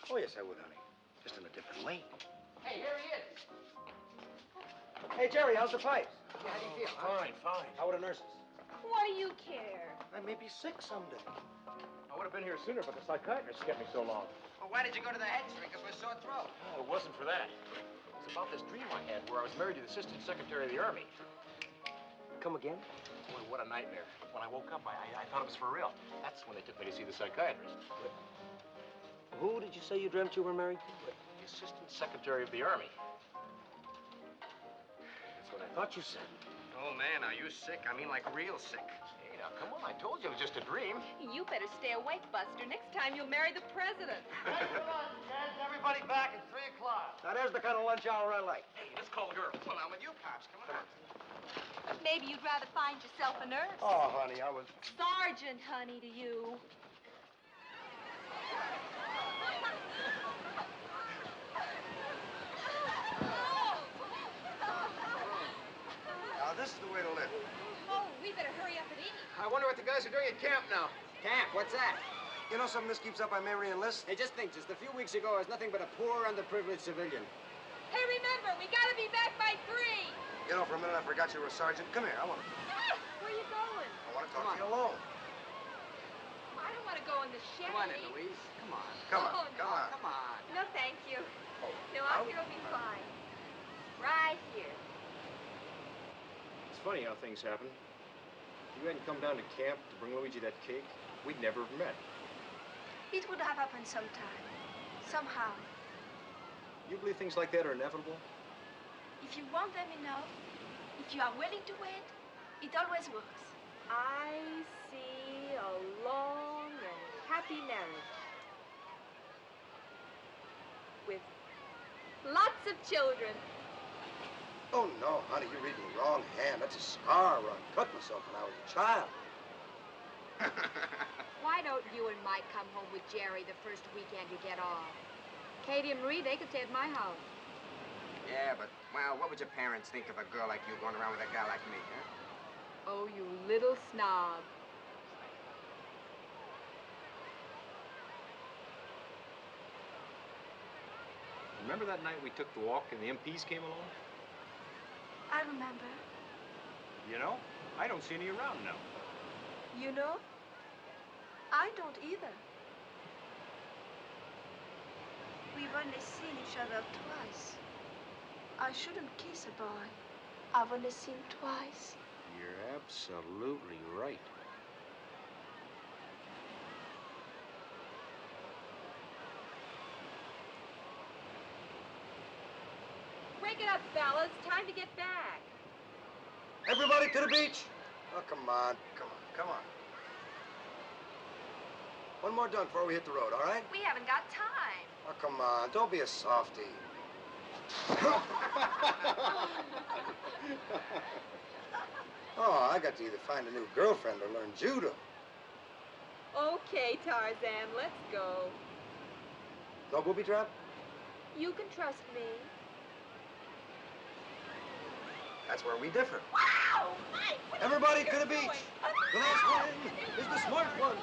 Oh, yes, I would, honey. Just in a different way. Hey, here he is. Hey, Jerry, how's the pipes? Yeah, how do you feel? Huh? Fine, fine. How are the nurses? What do you care? I may be sick someday. I would have been here sooner, but the psychiatrist kept me so long. Well, why did you go to the head shrink for a sore throat? Oh, it wasn't for that. It's about this dream I had where I was married to the assistant secretary of the army. Come again? Boy, what a nightmare. When I woke up, I thought it was for real. That's when they took me to see the psychiatrist. Who did you say you dreamt you were married to? The assistant secretary of the army. That's what I thought you said. Oh, man, are you sick? I mean, like real sick. Hey, now, come on. I told you it was just a dream. You better stay awake, Buster. Next time you'll marry the president. Thanks for lunch, kids. Everybody back at 3 o'clock. Now, there's the kind of lunch hour I like. Hey, let's call the girl. Well, I'm with you, Pops. Come on. Maybe you'd rather find yourself a nurse. Oh, honey, I was... Sergeant, honey, to you. Now, this is the way to live. Oh, we better hurry up and eat. I wonder what the guys are doing at camp now. Camp? What's that? You know something this keeps up, I may re-enlist? Hey, just think, just a few weeks ago, I was nothing but a poor, underprivileged civilian. Hey, remember, we gotta be back by 3. You know, for a minute I forgot you were a sergeant. Come here, I want to... Where are you going? I want to talk to you alone. I don't want to go in the shade. Come on in, Louise. Come on. Come on, Oh, come on. Come on. No, thank you. No, out here will be fine. Right here. It's funny how things happen. If you hadn't come down to camp to bring Luigi that cake, we'd never have met. It would have happened sometime. Somehow. You believe things like that are inevitable? If you want them enough, if you are willing to wait, it always works. I see a long and happy marriage. With lots of children. Oh, no, honey, you're reading the wrong hand. That's a scar where I cut myself when I was a child. Why don't you and Mike come home with Jerry the first weekend you get off? Katie and Marie, they could stay at my house. Yeah, but, well, what would your parents think of a girl like you going around with a guy like me, huh? Oh, you little snob. Remember that night we took the walk and the MPs came along? I remember. You know, I don't see any around now. You know? I don't either. We've only seen each other twice. I shouldn't kiss a boy I've only seen twice. You're absolutely right. Break it up, fellas. Time to get back. Everybody to the beach. Oh, come on, come on, come on. One more dunk before we hit the road, all right? We haven't got time. Oh, come on, don't be a softie. Oh, I got to either find a new girlfriend or learn judo. Okay, Tarzan, let's go. No booby trap? You can trust me. That's where we differ. Wow! Mike, Everybody to the beach. The last one in is the smart one.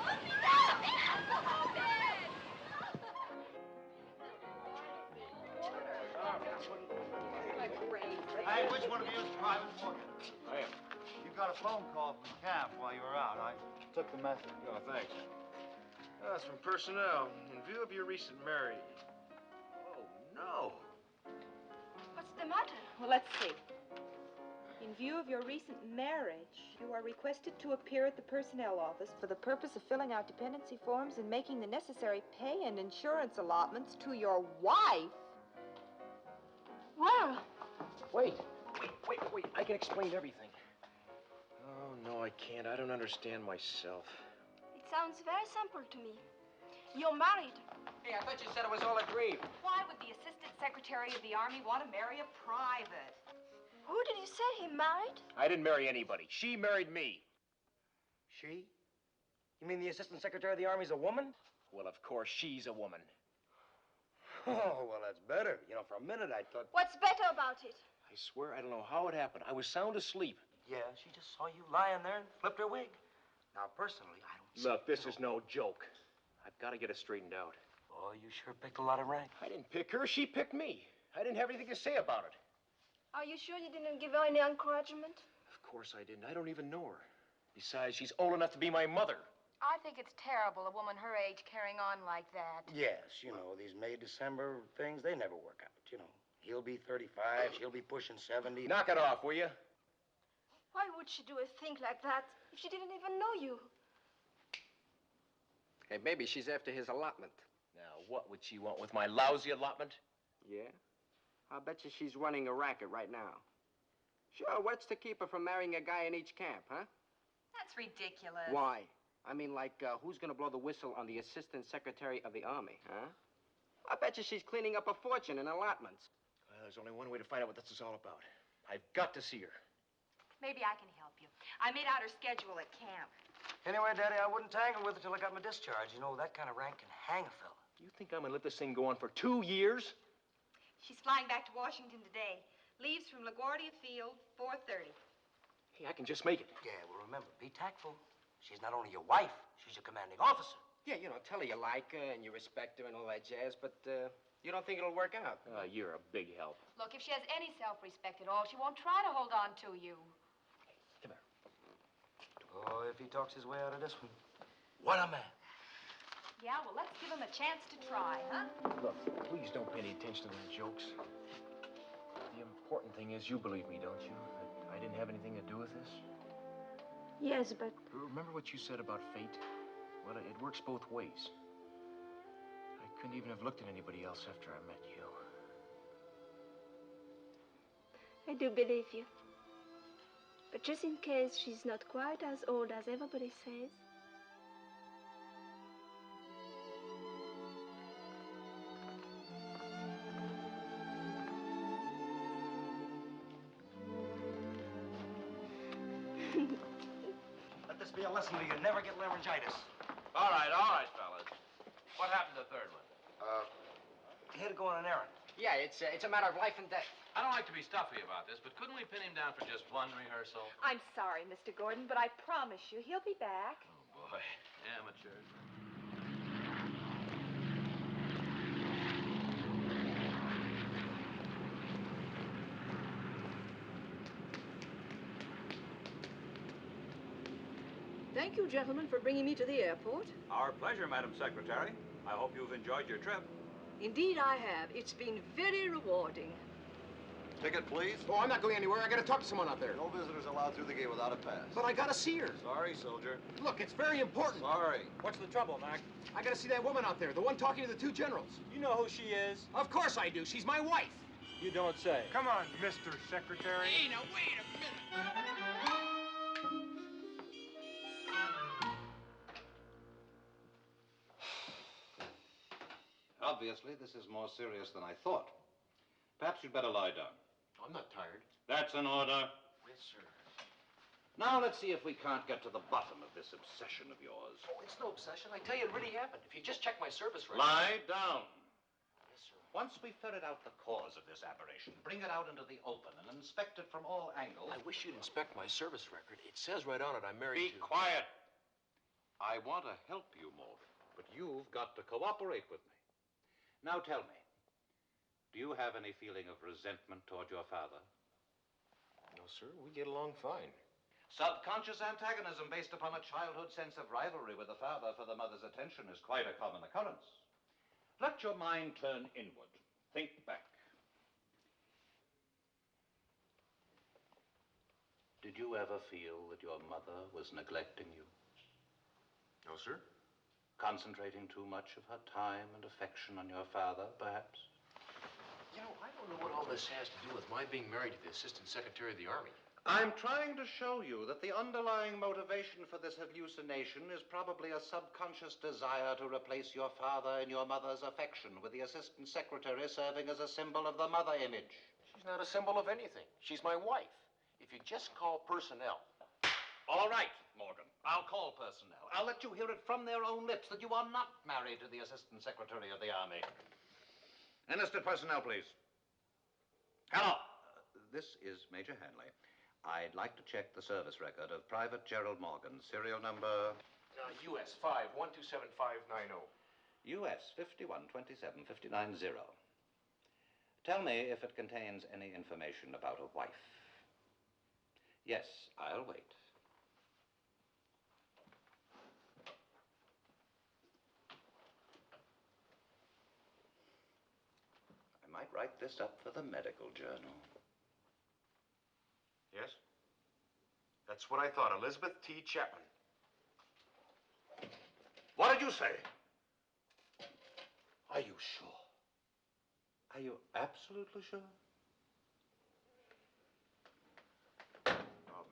Hey, which one of you is private for? I am. You got got a phone call from camp while you were out. I took the message. Oh, thanks. That's from personnel. In view of your recent marriage. Oh, no. What's the matter? Well, let's see. In view of your recent marriage, you are requested to appear at the personnel office for the purpose of filling out dependency forms and making the necessary pay and insurance allotments to your wife. Well, Wait. I can explain everything. Oh, no, I can't. I don't understand myself. it sounds very simple to me. You're married. Hey, I thought you said it was all a dream. Why would the Assistant Secretary of the Army want to marry a private? Who did you say he married? I didn't marry anybody. She married me. She? You mean the Assistant Secretary of the Army's a woman? Well, of course, she's a woman. Oh, well, that's better. You know, for a minute I thought... What's better about it? I swear I don't know how it happened. I was sound asleep. Yeah, she just saw you lying there and flipped her wig. Now, personally, I don't see... Look, this is no joke. I've got to get it straightened out. Oh, you sure picked a lot of rank. I didn't pick her. She picked me. I didn't have anything to say about it. Are you sure you didn't give her any encouragement? Of course I didn't. I don't even know her. Besides, she's old enough to be my mother. I think it's terrible, a woman her age carrying on like that. Yes, you know, these May, December things, they never work out, you know. He'll be 35, she'll be pushing 70. Knock it off, will you? Why would she do a thing like that if she didn't even know you? Hey, maybe she's after his allotment. Now, what would she want with my lousy allotment? Yeah? I'll bet you she's running a racket right now. Sure, what's to keep her from marrying a guy in each camp, huh? That's ridiculous. Why? I mean, like, who's gonna blow the whistle on the Assistant Secretary of the Army, huh? I bet you she's cleaning up a fortune in allotments. Well, there's only one way to find out what this is all about. I've got to see her. Maybe I can help you. I made out her schedule at camp. Anyway, Daddy, I wouldn't tangle with her till I got my discharge. You know, that kind of rank can hang a fella. You think I'm gonna let this thing go on for 2 years? She's flying back to Washington today. Leaves from LaGuardia Field, 4:30. Hey, I can just make it. Yeah, well, remember, be tactful. She's not only your wife, she's your commanding officer. Yeah, you know, tell her you like her and you respect her and all that jazz, but, you don't think it'll work out? You're a big help. Look, if she has any self-respect at all, she won't try to hold on to you. Oh, if he talks his way out of this one. What a man. Yeah, well, let's give him a chance to try, huh? Look, please don't pay any attention to those jokes. The important thing is you believe me, don't you? That I didn't have anything to do with this? Yes, but... Remember what you said about fate? Well, it works both ways. I couldn't even have looked at anybody else after I met you. I do believe you. But just in case she's not quite as old as everybody says. Let this be a lesson to you. Never get laryngitis. All right, fellas. What happened to the third one? He had to go on an errand. Yeah, it's a matter of life and death. I don't like to be stuffy about this, but couldn't we pin him down for just one rehearsal? I'm sorry, Mr. Gordon, but I promise you he'll be back. Oh, boy. Amateurs. Thank you, gentlemen, for bringing me to the airport. Our pleasure, Madam Secretary. I hope you've enjoyed your trip. Indeed, I have. It's been very rewarding. Ticket, please. Oh, I'm not going anywhere. I gotta talk to someone out there. No visitors allowed through the gate without a pass. But I gotta see her. Sorry, soldier. Look, it's very important. Sorry. What's the trouble, Mac? I gotta see that woman out there, the one talking to the two generals. You know who she is? Of course I do. She's my wife. You don't say. Come on, Mr. Secretary. Hey, now, wait a minute. Obviously, this is more serious than I thought. Perhaps you'd better lie down. I'm not tired. That's an order. Yes, sir. Now let's see if we can't get to the bottom of this obsession of yours. Oh, it's no obsession. I tell you, it really happened. If you just check my service record. Lie down. Yes, sir. Once we ferret out the cause of this aberration, bring it out into the open and inspect it from all angles. I wish you'd inspect my service record. It says right on it I'm married Be quiet. I want to help you, Mulder, but you've got to cooperate with me. Now tell me, do you have any feeling of resentment toward your father? No, sir. We get along fine. Subconscious antagonism based upon a childhood sense of rivalry with the father for the mother's attention is quite a common occurrence. Let your mind turn inward. Think back. Did you ever feel that your mother was neglecting you? No, sir. Concentrating too much of her time and affection on your father, perhaps? You know, I don't know what all this has to do with my being married to the Assistant Secretary of the Army. I'm trying to show you that the underlying motivation for this hallucination is probably a subconscious desire to replace your father in your mother's affection, with the Assistant Secretary serving as a symbol of the mother image. She's not a symbol of anything. She's my wife. If you just call personnel. All right, Morgan. I'll call personnel. I'll let you hear it from their own lips that you are not married to the Assistant Secretary of the Army. Enlisted personnel, please. Hello. This is Major Hanley. I'd like to check the service record of Private Gerald Morgan, serial number... US 5127590. US 5127590. Tell me if it contains any information about a wife. Yes, I'll wait. I might write this up for the medical journal. Yes? That's what I thought. Elizabeth T. Chapman. What did you say? Are you sure? Are you absolutely sure?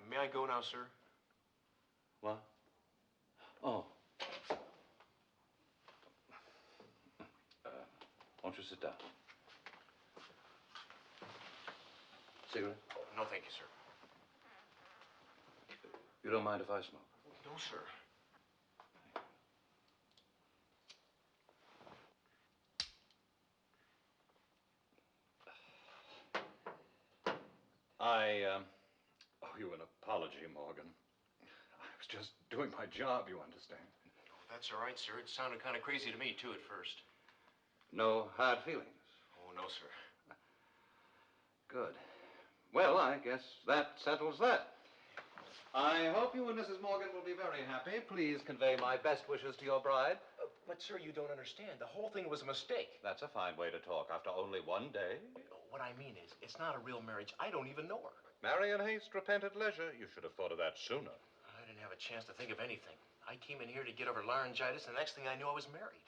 May I go now, sir? What? Oh. Won't you sit down? Cigarette? Oh, no, thank you, sir. You don't mind if I smoke? No, sir. I owe you an apology, Morgan. I was just doing my job, you understand. Oh, that's all right, sir. It sounded kind of crazy to me, too, at first. No hard feelings? Oh, no, sir. Good. Well, I guess that settles that. I hope you and Mrs. Morgan will be very happy. Please convey my best wishes to your bride. But, sir, you don't understand. The whole thing was a mistake. That's a fine way to talk after only one day. What I mean is, it's not a real marriage. I don't even know her. Marry in haste, repent at leisure. You should have thought of that sooner. I didn't have a chance to think of anything. I came in here to get over laryngitis, and the next thing I knew, I was married.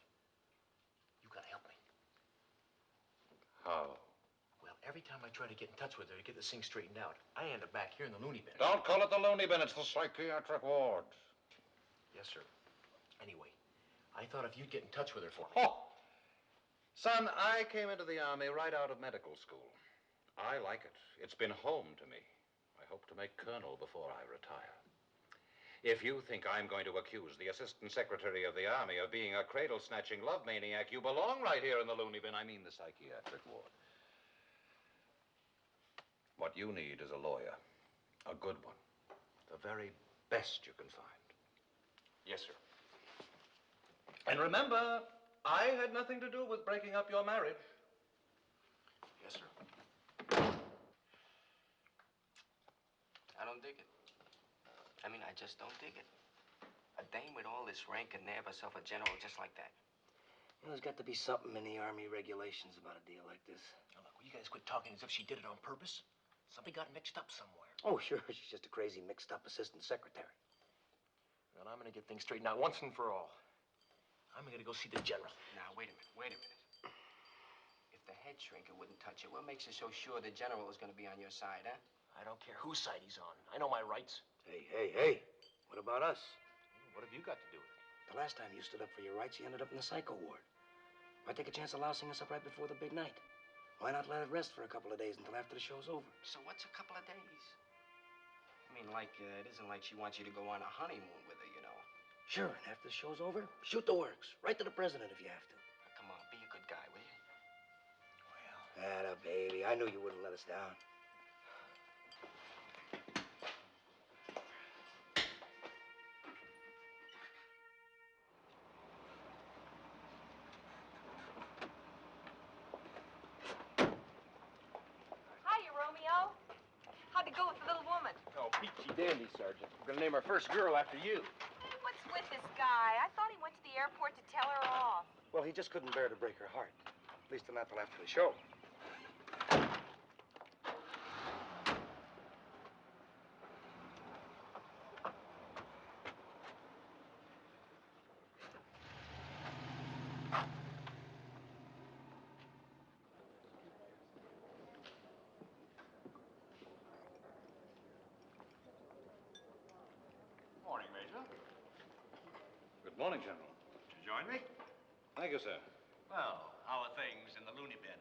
You gotta help me. How? Well, every time I try to get in touch with her to get this thing straightened out, I end up back here in the loony bin. Don't call it the loony bin. It's the psychiatric ward. Yes, sir. Anyway, I thought if you'd get in touch with her for me. Oh! Son, I came into the Army right out of medical school. I like it. It's been home to me. I hope to make colonel before I retire. If you think I'm going to accuse the Assistant Secretary of the Army of being a cradle-snatching love maniac, you belong right here in the loony bin. I mean the psychiatric ward. What you need is a lawyer. A good one. The very best you can find. Yes, sir. And remember, I had nothing to do with breaking up your marriage. Yes, sir. I don't dig it. I mean, I just don't dig it. A dame with all this rank can nab herself a general just like that. Well, there's got to be something in the Army regulations about a deal like this. Now, look, will you guys quit talking as if she did it on purpose? Something got mixed up somewhere. Oh, sure. She's just a crazy, mixed-up assistant secretary. Well, I'm going to get things straightened out once and for all. I'm going to go see the general. Now, wait a minute. If the head shrinker wouldn't touch it, what makes you so sure the general is going to be on your side, huh? I don't care whose side he's on. I know my rights. Hey. What about us? What have you got to do with it? The last time you stood up for your rights, you ended up in the psycho ward. Why take a chance of lousing us up right before the big night? Why not let it rest for a couple of days until after the show's over? So what's a couple of days? I mean, it isn't like she wants you to go on a honeymoon with her, you know. Sure, and after the show's over, shoot the works. Right to the president if you have to. Now, come on, be a good guy, will you? Atta baby, I knew you wouldn't let us down. Hiya, Romeo. How'd it go with the little woman? Oh, Peachy dandy, Sergeant. We're gonna name our first girl after you. Hey, what's with this guy? I thought he went to the airport to tell her off. Well, he just couldn't bear to break her heart. At least not till after the show. Morning, Major. Good morning, General. Did you join me? Thank you, sir. Well, how are things in the loony bin?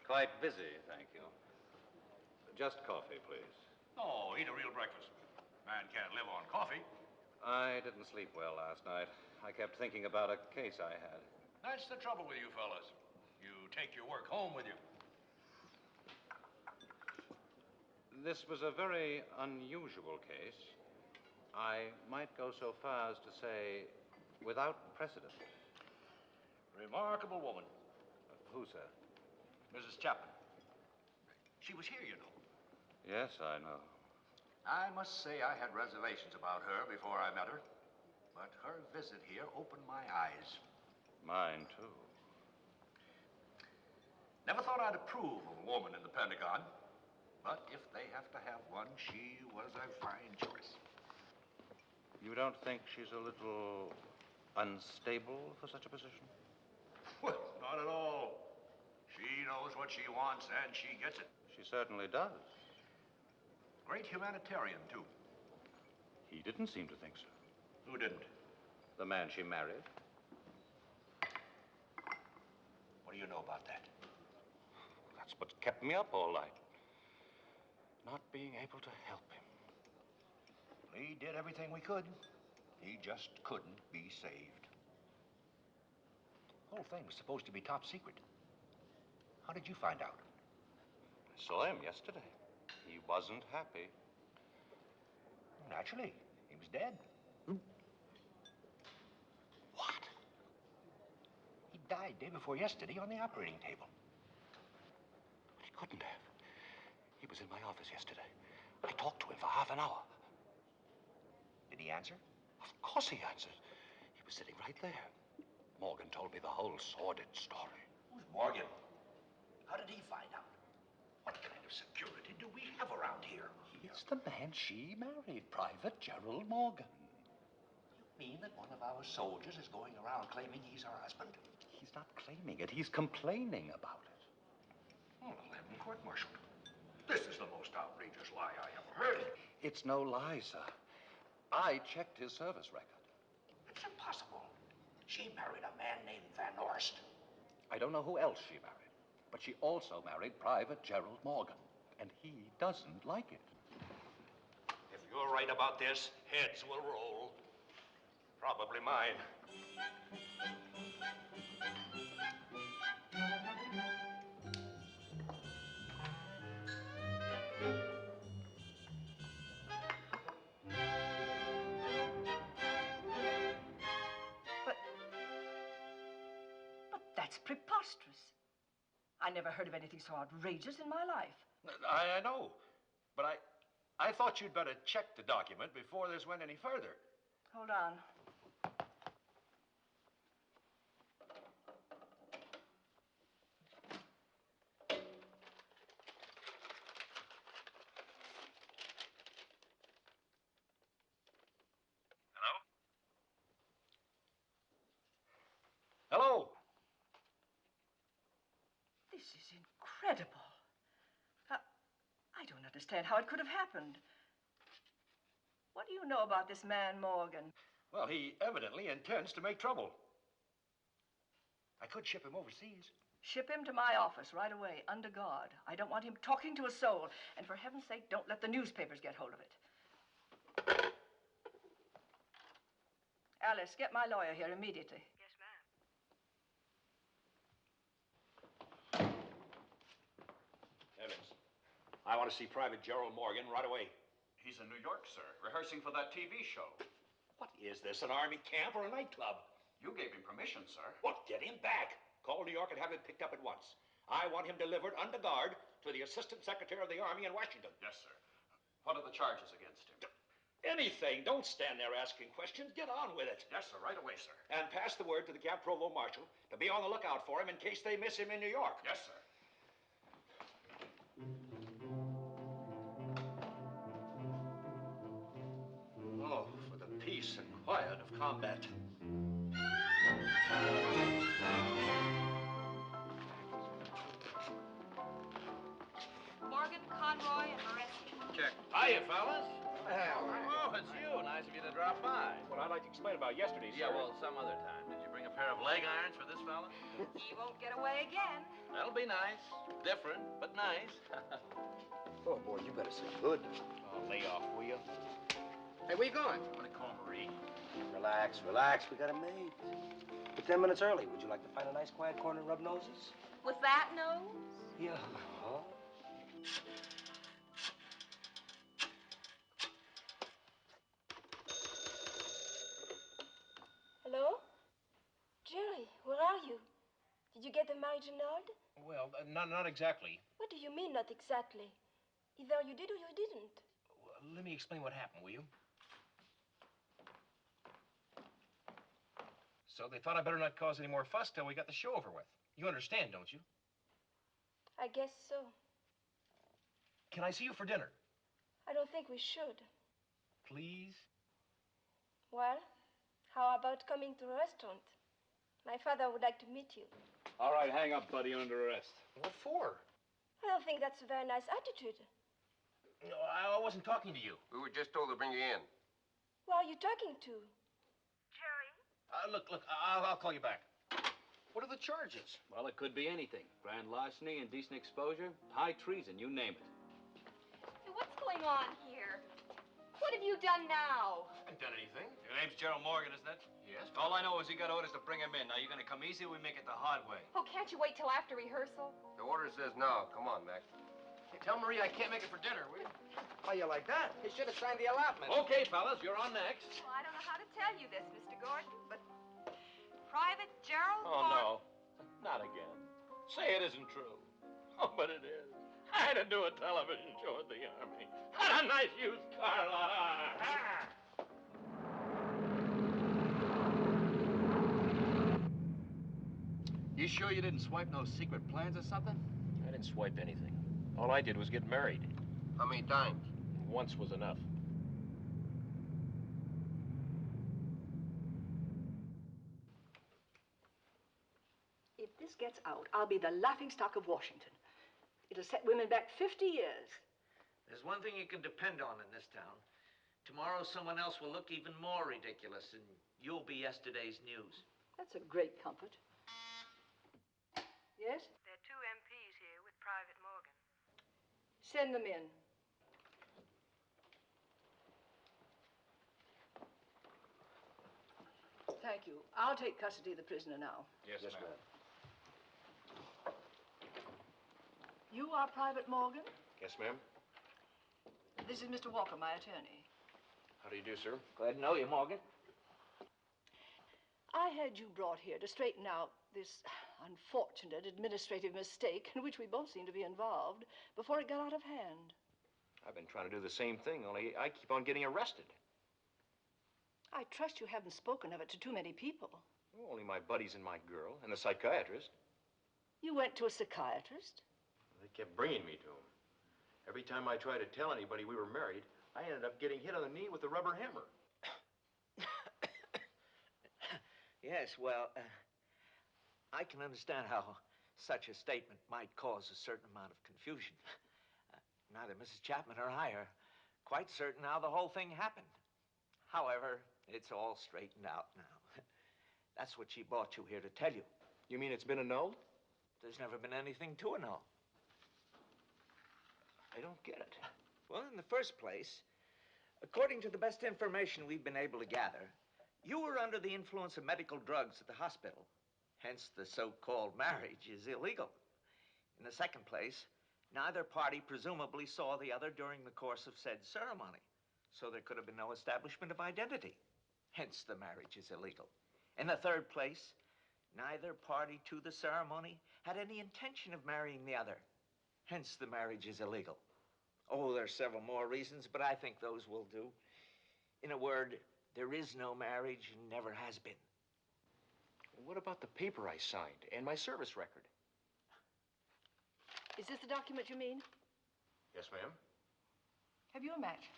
Quite busy, thank you. Just coffee, please. Oh, eat a real breakfast. Man can't live on coffee. I didn't sleep well last night. I kept thinking about a case I had. That's the trouble with you fellas. You take your work home with you. This was a very unusual case. I might go so far as to say without precedent. Remarkable woman. Who, sir? Mrs. Chapman. She was here, you know. Yes, I know. I must say I had reservations about her before I met her. But her visit here opened my eyes. Mine, too. Never thought I'd approve of a woman in the Pentagon. But if they have to have one, she was a fine choice. You don't think she's a little unstable for such a position? Well, not at all. She knows what she wants, and she gets it. She certainly does. Great humanitarian, too. He didn't seem to think so. Who didn't? The man she married. What do you know about that? That's what kept me up all night. Not being able to help him. We did everything we could. He just couldn't be saved. The whole thing was supposed to be top secret. How did you find out? I saw him yesterday. He wasn't happy. Naturally. He was dead. What? He died day before yesterday on the operating table. He couldn't have. He was in my office yesterday. I talked to him for half an hour. Did he answer? Of course he answered. He was sitting right there. Morgan told me the whole sordid story. Who's Morgan? How did he find out? What kind of security do we have around here? It's the man she married, Private Gerald Morgan. You mean that one of our soldiers is going around claiming he's her husband? He's not claiming it. He's complaining about it. Well, I'll have him court-martialed. This is the most outrageous lie I ever heard. It's no lie, sir. I checked his service record. It's impossible. She married a man named Van Orst. I don't know who else she married, but she also married Private Gerald Morgan, and he doesn't like it. If you're right about this, heads will roll. Probably mine. But that's preposterous. I never heard of anything so outrageous in my life. I know, but I thought you'd better check the document before this went any further. Hold on. Hello? This is incredible. I don't understand how it could have happened. What do you know about this man, Morgan? Well, he evidently intends to make trouble. I could ship him overseas. Ship him to my office right away, under guard. I don't want him talking to a soul. And for heaven's sake, don't let the newspapers get hold of it. Alice, get my lawyer here immediately. Yes, ma'am. Evans, I want to see Private Gerald Morgan right away. He's in New York, sir, rehearsing for that TV show. What is this, an army camp or a nightclub? You gave him permission, sir. Well, get him back. Call New York and have him picked up at once. I want him delivered under guard to the Assistant Secretary of the Army in Washington. Yes, sir. What are the charges against him? Anything. Don't stand there asking questions. Get on with it. Yes, sir. Right away, sir. And pass the word to the Camp Provost Marshal to be on the lookout for him in case they miss him in New York. Yes, sir. Oh, for the peace and quiet of combat. Morgan, Conroy, and Moretti. Check. Hiya, fellas. Well, Oh, it's you. Nice of you to drop by. Well, I'd like to explain about yesterday, Yeah, sir. well, some other time. Did you bring a pair of leg irons for this fella? He won't get away again. That'll be nice. Different, but nice. Oh, boy, you better say good. Oh, lay off, will you? Hey, where you going? I'm gonna call Marie. Relax, relax. We got a maid. We're 10 minutes early. Would you like to find a nice quiet corner and rub noses? With that nose? Yeah. Huh? Hello? Jerry, where are you? Did you get the marriage annulled? Well, not exactly. What do you mean, not exactly? Either you did or you didn't. Well, let me explain what happened, will you? So they thought I better not cause any more fuss till we got the show over with. You understand, don't you? I guess so. Can I see you for dinner? I don't think we should. Please? Well, how about coming to a restaurant? My father would like to meet you. All right, hang up, buddy. You're under arrest. What for? I don't think that's a very nice attitude. No, I wasn't talking to you. We were just told to bring you in. Who are you talking to? Look, I'll call you back. What are the charges? Well, it could be anything. Grand larceny, indecent exposure, high treason, you name it. Hey, what's going on here? What have you done now? I haven't done anything. Your name's Gerald Morgan, isn't it? Yes. All I know is he got orders to bring him in. Now, you're going to come easy or we make it the hard way? Oh, can't you wait till after rehearsal? The order says no. Come on, Mac. Hey, tell Marie I can't make it for dinner, will you? How you like that? He should have signed the allotment. Okay, fellas, you're on next. Well, I don't know how to tell you this, Mr. Gordon, but Private Gerald Oh, no. Not again. Say it isn't true. Oh, but it is. I had to do a television show at the Army. Had a nice used car lot. You sure you didn't swipe no secret plans or something? I didn't swipe anything. All I did was get married. How many times? Once was enough. If this gets out, I'll be the laughingstock of Washington. It'll set women back 50 years. There's one thing you can depend on in this town. Tomorrow, someone else will look even more ridiculous, and you'll be yesterday's news. That's a great comfort. Yes? There are 2 MPs here with Private Morgan. Send them in. Thank you. I'll take custody of the prisoner now. Yes, ma'am. You are Private Morgan? Yes, ma'am. This is Mr. Walker, my attorney. How do you do, sir? Glad to know you, Morgan. I had you brought here to straighten out this unfortunate administrative mistake in which we both seem to be involved before it got out of hand. I've been trying to do the same thing, only I keep on getting arrested. I trust you haven't spoken of it to too many people. Only my buddies and my girl, and the psychiatrist. You went to a psychiatrist? They kept bringing me to him. Every time I tried to tell anybody we were married, I ended up getting hit on the knee with a rubber hammer. Yes, well, I can understand how such a statement might cause a certain amount of confusion. Neither Mrs. Chapman or I are quite certain how the whole thing happened. However, it's all straightened out now. That's what she brought you here to tell you. You mean it's been annulled? There's never been anything to annul. I don't get it. Well, in the first place, according to the best information we've been able to gather, you were under the influence of medical drugs at the hospital. Hence, the so-called marriage is illegal. In the second place, neither party presumably saw the other during the course of said ceremony. So there could have been no establishment of identity. Hence, the marriage is illegal. In the third place, neither party to the ceremony had any intention of marrying the other. Hence, the marriage is illegal. Oh, there's several more reasons, but I think those will do. In a word, there is no marriage and never has been. What about the paper I signed and my service record? Is this the document you mean? Yes, ma'am. Have you a match?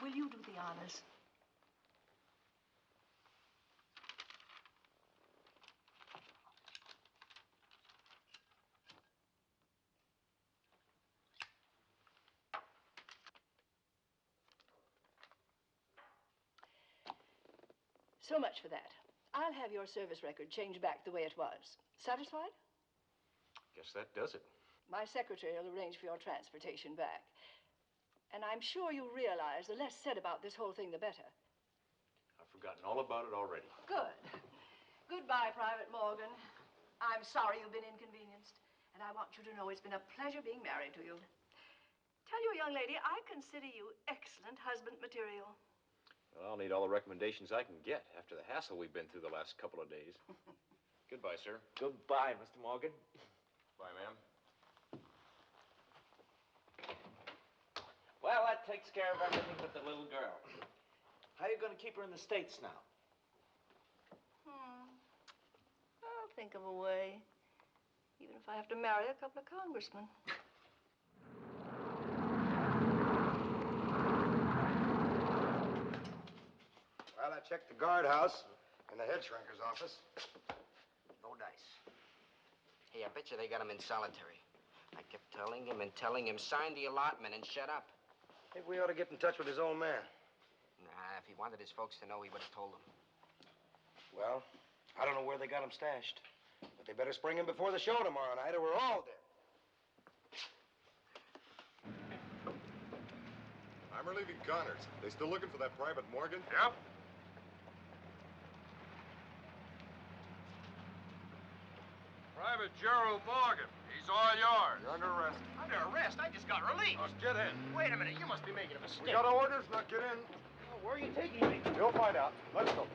Will you do the honors? So much for that. I'll have your service record changed back the way it was. Satisfied? Guess that does it. My secretary will arrange for your transportation back. And I'm sure you realize the less said about this whole thing, the better. I've forgotten all about it already. Good. Goodbye, Private Morgan. I'm sorry you've been inconvenienced. And I want you to know it's been a pleasure being married to you. Tell you, young lady, I consider you excellent husband material. Well, I'll need all the recommendations I can get after the hassle we've been through the last couple of days. Goodbye, sir. Goodbye, Mr. Morgan. Bye, ma'am. Well, that takes care of everything but the little girl. How are you going to keep her in the States now? I'll think of a way. Even if I have to marry a couple of congressmen. Well, I checked the guardhouse and the head shrinker's office. No dice. Hey, I bet you they got him in solitary. I kept telling him and telling him, sign the allotment and shut up. Think we ought to get in touch with his old man. Nah, if he wanted his folks to know, he would have told them. Well, I don't know where they got him stashed. But they better spring him before the show tomorrow night or we're all dead. I'm relieving Connors. They still looking for that Private Morgan? Yep. Private Gerald Morgan. He's all yours. You're under arrest. Under arrest? I just got released. Let's get in. Wait a minute. You must be making a mistake. We got orders, now get in. Oh, where are you taking me? You'll find out. Let's go.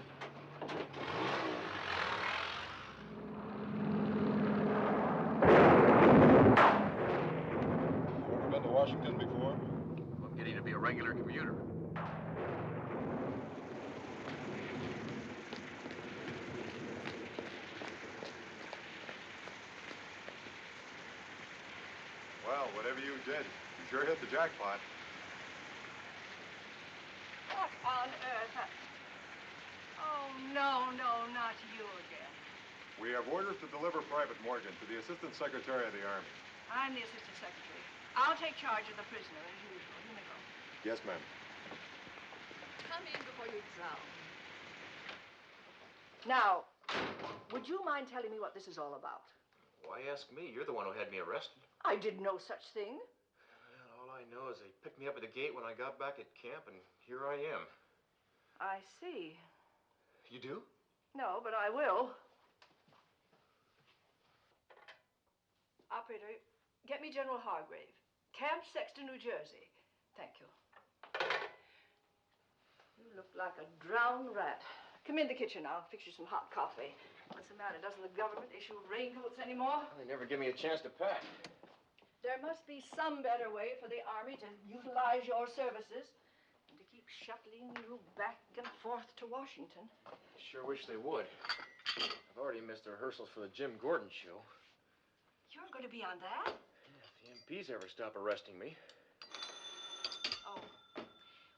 Ever been to Washington before? I'm getting to be a regular commuter. Well, whatever you did, you sure hit the jackpot. What on earth? Oh, no, not you again. We have orders to deliver Private Morgan to the Assistant Secretary of the Army. I'm the assistant secretary. I'll take charge of the prisoner as usual. You may go. Yes, ma'am. Come in before you drown. Now, would you mind telling me what this is all about? Why ask me? You're the one who had me arrested. I did no such thing. Well, all I know is they picked me up at the gate when I got back at camp, and here I am. I see. You do? No, but I will. Operator, get me General Hargrave. Camp Sexton, New Jersey. Thank you. You look like a drowned rat. Come in the kitchen now. I'll fix you some hot coffee. What's the matter? Doesn't the government issue raincoats anymore? They never give me a chance to pack. There must be some better way for the Army to utilize your services than to keep shuttling you back and forth to Washington. Sure wish they would. I've already missed the rehearsals for the Jim Gordon show. You're going to be on that? Yeah, if the MPs ever stop arresting me. Oh.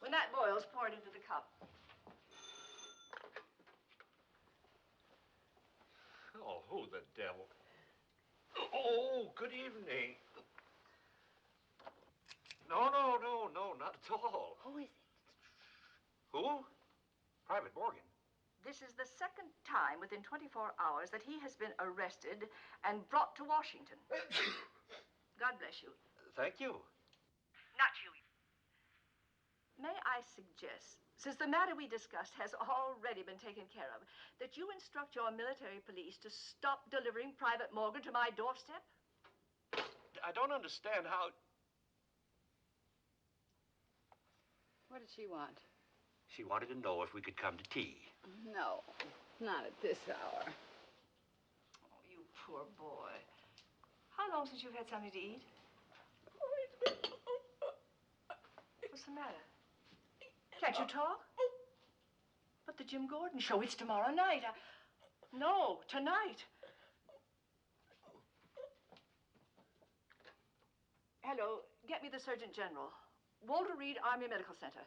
When that boils, pour it into the cup. Oh, who the devil? Oh, good evening. No, not at all. Who is it? Who? Private Morgan. This is the second time within 24 hours that he has been arrested and brought to Washington. God bless you. Thank you. Not you. May I suggest, since the matter we discussed has already been taken care of, that you instruct your military police to stop delivering Private Morgan to my doorstep? I don't understand how... What did she want? She wanted to know if we could come to tea. No, not at this hour. Oh, you poor boy. How long since you've had something to eat? What's the matter? Can't you talk? But the Jim Gordon show, it's tomorrow night. No, tonight. Hello, get me the Surgeon General. Walter Reed, Army Medical Center.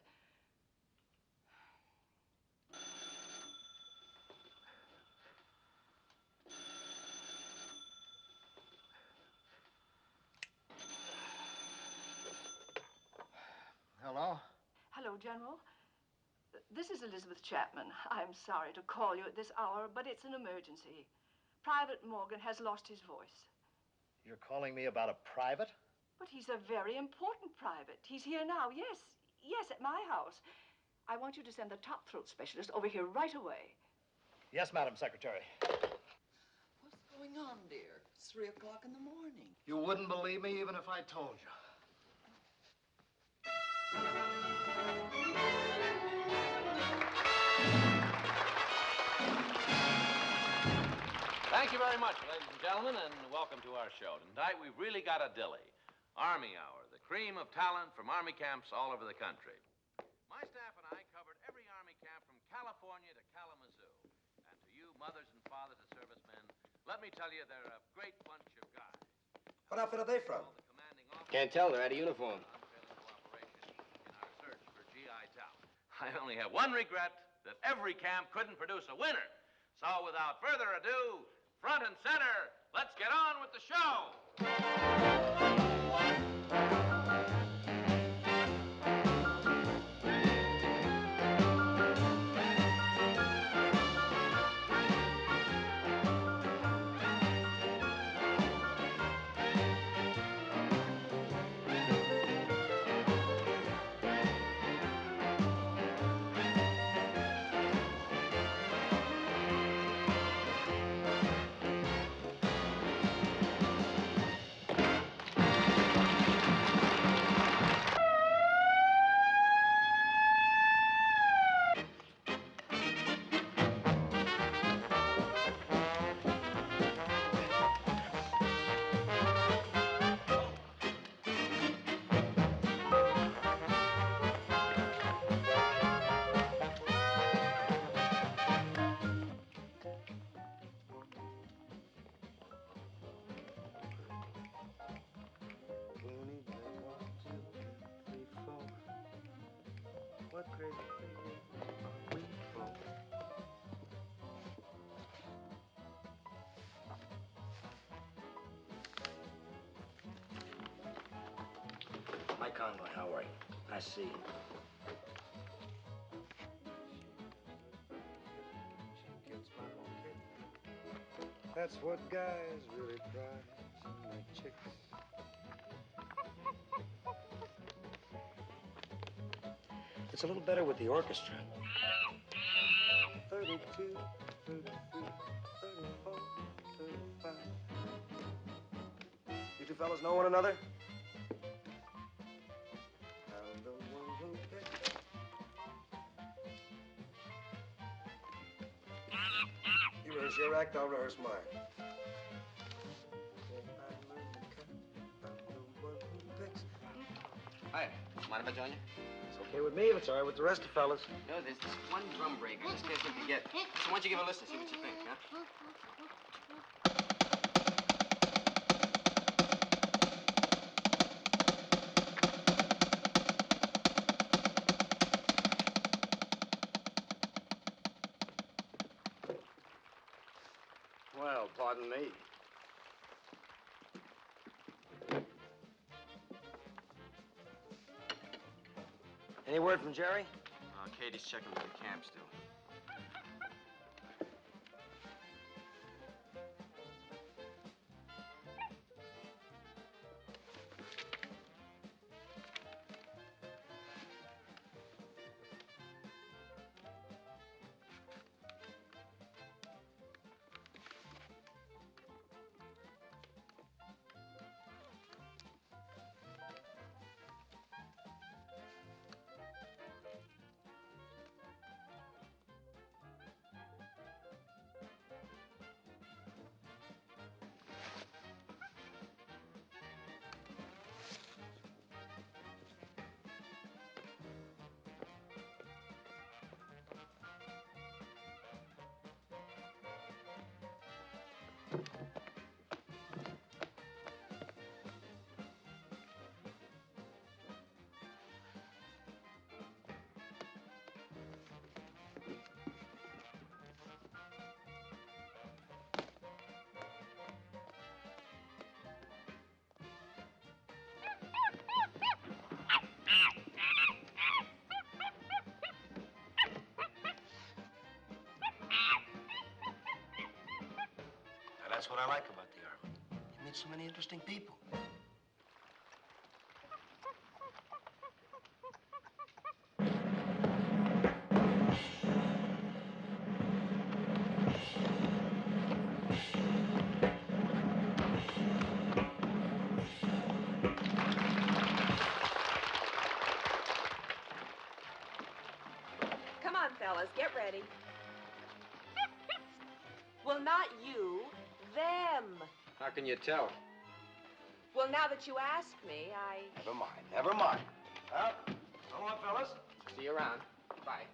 Hello? Hello, General. This is Elizabeth Chapman. I'm sorry to call you at this hour, but it's an emergency. Private Morgan has lost his voice. You're calling me about a private? But he's a very important private. He's here now, yes. Yes, at my house. I want you to send the top throat specialist over here right away. Yes, Madam Secretary. What's going on, dear? It's 3 o'clock in the morning. You wouldn't believe me even if I told you. Thank you very much, ladies and gentlemen, and welcome to our show. Tonight, we've really got a dilly. Army Hour, the cream of talent from Army camps all over the country. My staff and I covered every Army camp from California to Kalamazoo. And to you, mothers and fathers of servicemen, let me tell you they're a great bunch of guys. What outfit are they from? Can't tell. They're out of uniform. In our search for GI talent. I only have one regret, that every camp couldn't produce a winner. So without further ado, front and center, let's get on with the show. What crazy thing are we for? Mike Conroy, how are you? I see you. That's what guys really prize in their chicks. It's a little better with the orchestra. 32, 33, 34, 35. You two fellas know one another? I'm the one who gets. You rehearse your act, I'll rehearse mine. Hi. Mind if I join you? It's okay with me if it's all right with the rest of the fellas. No, there's this one drum breaker. I just can't seem to get. So why don't you give it a listen, see what you think, huh? Well, pardon me. Any word from Jerry? Katie's checking with the camp still. what I like about the Army. You meet so many interesting people. Come on, fellas, get ready. Well, not you, them. How can you tell? Well, now that you ask me, Never mind, never mind. Well, come on, fellas. See you around. Bye.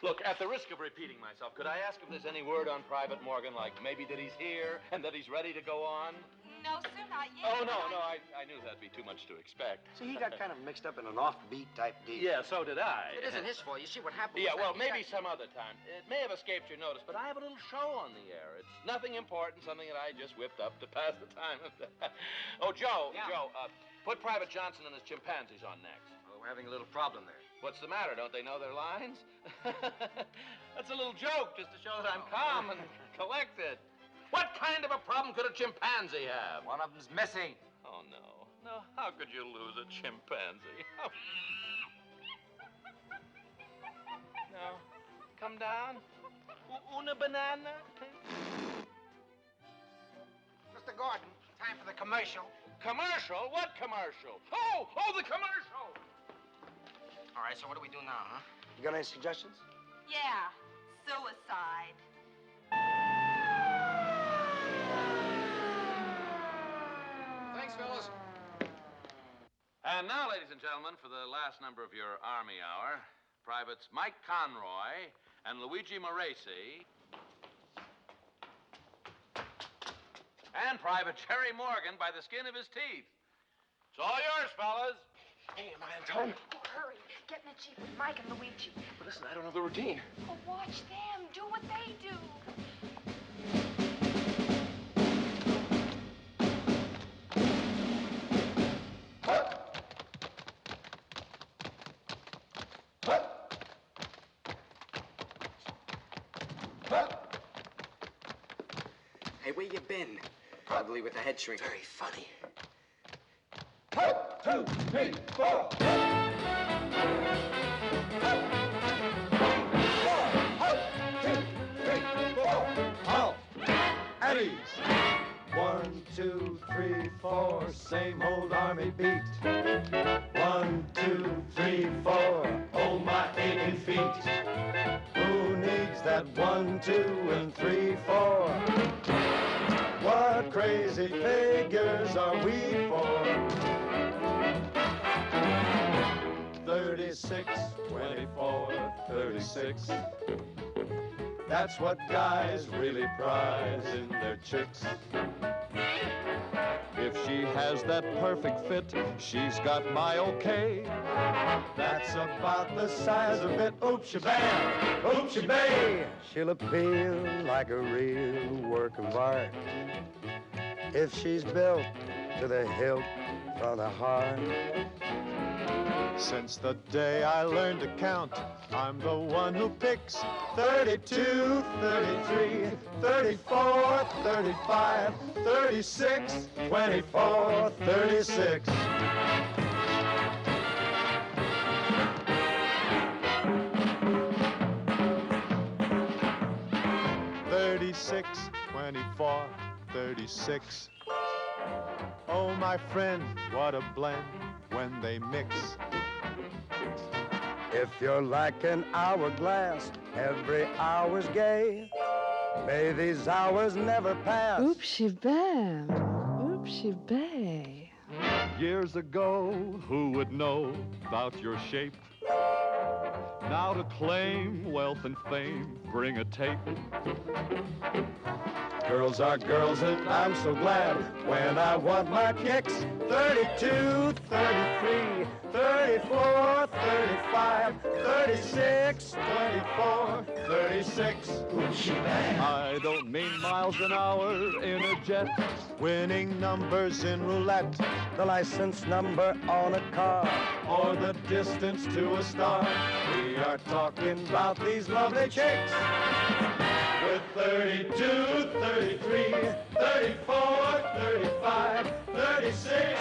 Look, at the risk of repeating myself, could I ask if there's any word on Private Morgan, like maybe that he's here and that he's ready to go on? No, sir, not yet. Oh, no, I knew that'd be too much to expect. See, he got kind of mixed up in an offbeat type deal. Yeah, so did I. It isn't his fault. You see what happened? Yeah, was well, that maybe some other time. It may have escaped your notice, but I have a little show on the air. It's nothing important, something that I just whipped up to pass the time. Oh, Joe, Yeah. Joe, put Private Johnson and his chimpanzees on next. Well, we're having a little problem there. What's the matter? Don't they know their lines? That's a little joke, just to show that I'm calm and collected. What kind of a problem could a chimpanzee have? One of them's missing. Oh, no. No, how could you lose a chimpanzee? Oh. No. Come down. Una banana. Mr. Gordon, time for the commercial. Commercial? What commercial? Oh, the commercial! All right, so what do we do now, huh? You got any suggestions? Yeah, suicide. Thanks, fellas. And now, ladies and gentlemen, for the last number of your Army Hour, Privates Mike Conroy and Luigi Moresi, and Private Jerry Morgan by the skin of his teeth. It's all yours, fellas. Hey, am I on time? Oh, hurry. Get in the Jeep with Mike and Luigi. But listen, I don't know the routine. Oh, watch them. Do what they do. Hey, where you been? Probably with the head shrink. Very funny. 1, 2, 3, 4. At ease. 1, 2, 3, 4. Same old army beat. 1, 2, 3, 4. Oh, my aching feet. Who needs that 1, 2, and 3, 4? What crazy figures are we for? 36, 24, 36. That's what guys really prize in their chicks. If she has that perfect fit, she's got my okay. That's about the size of it. Oops-a-bam, oops-a-bay. She'll appeal like a real work of art if she's built to the hilt from the heart. Since the day I learned to count, I'm the one who picks 32, 33, 34, 35, 36, 24, 36. "36, 24, 36. Oh, my friend, what a blend when they mix. If you're like an hourglass, every hour's gay. May these hours never pass. Oopsie-bam, oopsie-bay. Years ago, who would know about your shape? Now to claim wealth and fame, bring a tape. Girls are girls, and I'm so glad when I want my kicks. 32, 33, 34, 35, 36, 24, 36. I don't mean miles an hour in a jet. Winning numbers in roulette. The license number on a car. Or the distance to a star. We are talking about these lovely chicks. With 32, 33, 34, 35, 36.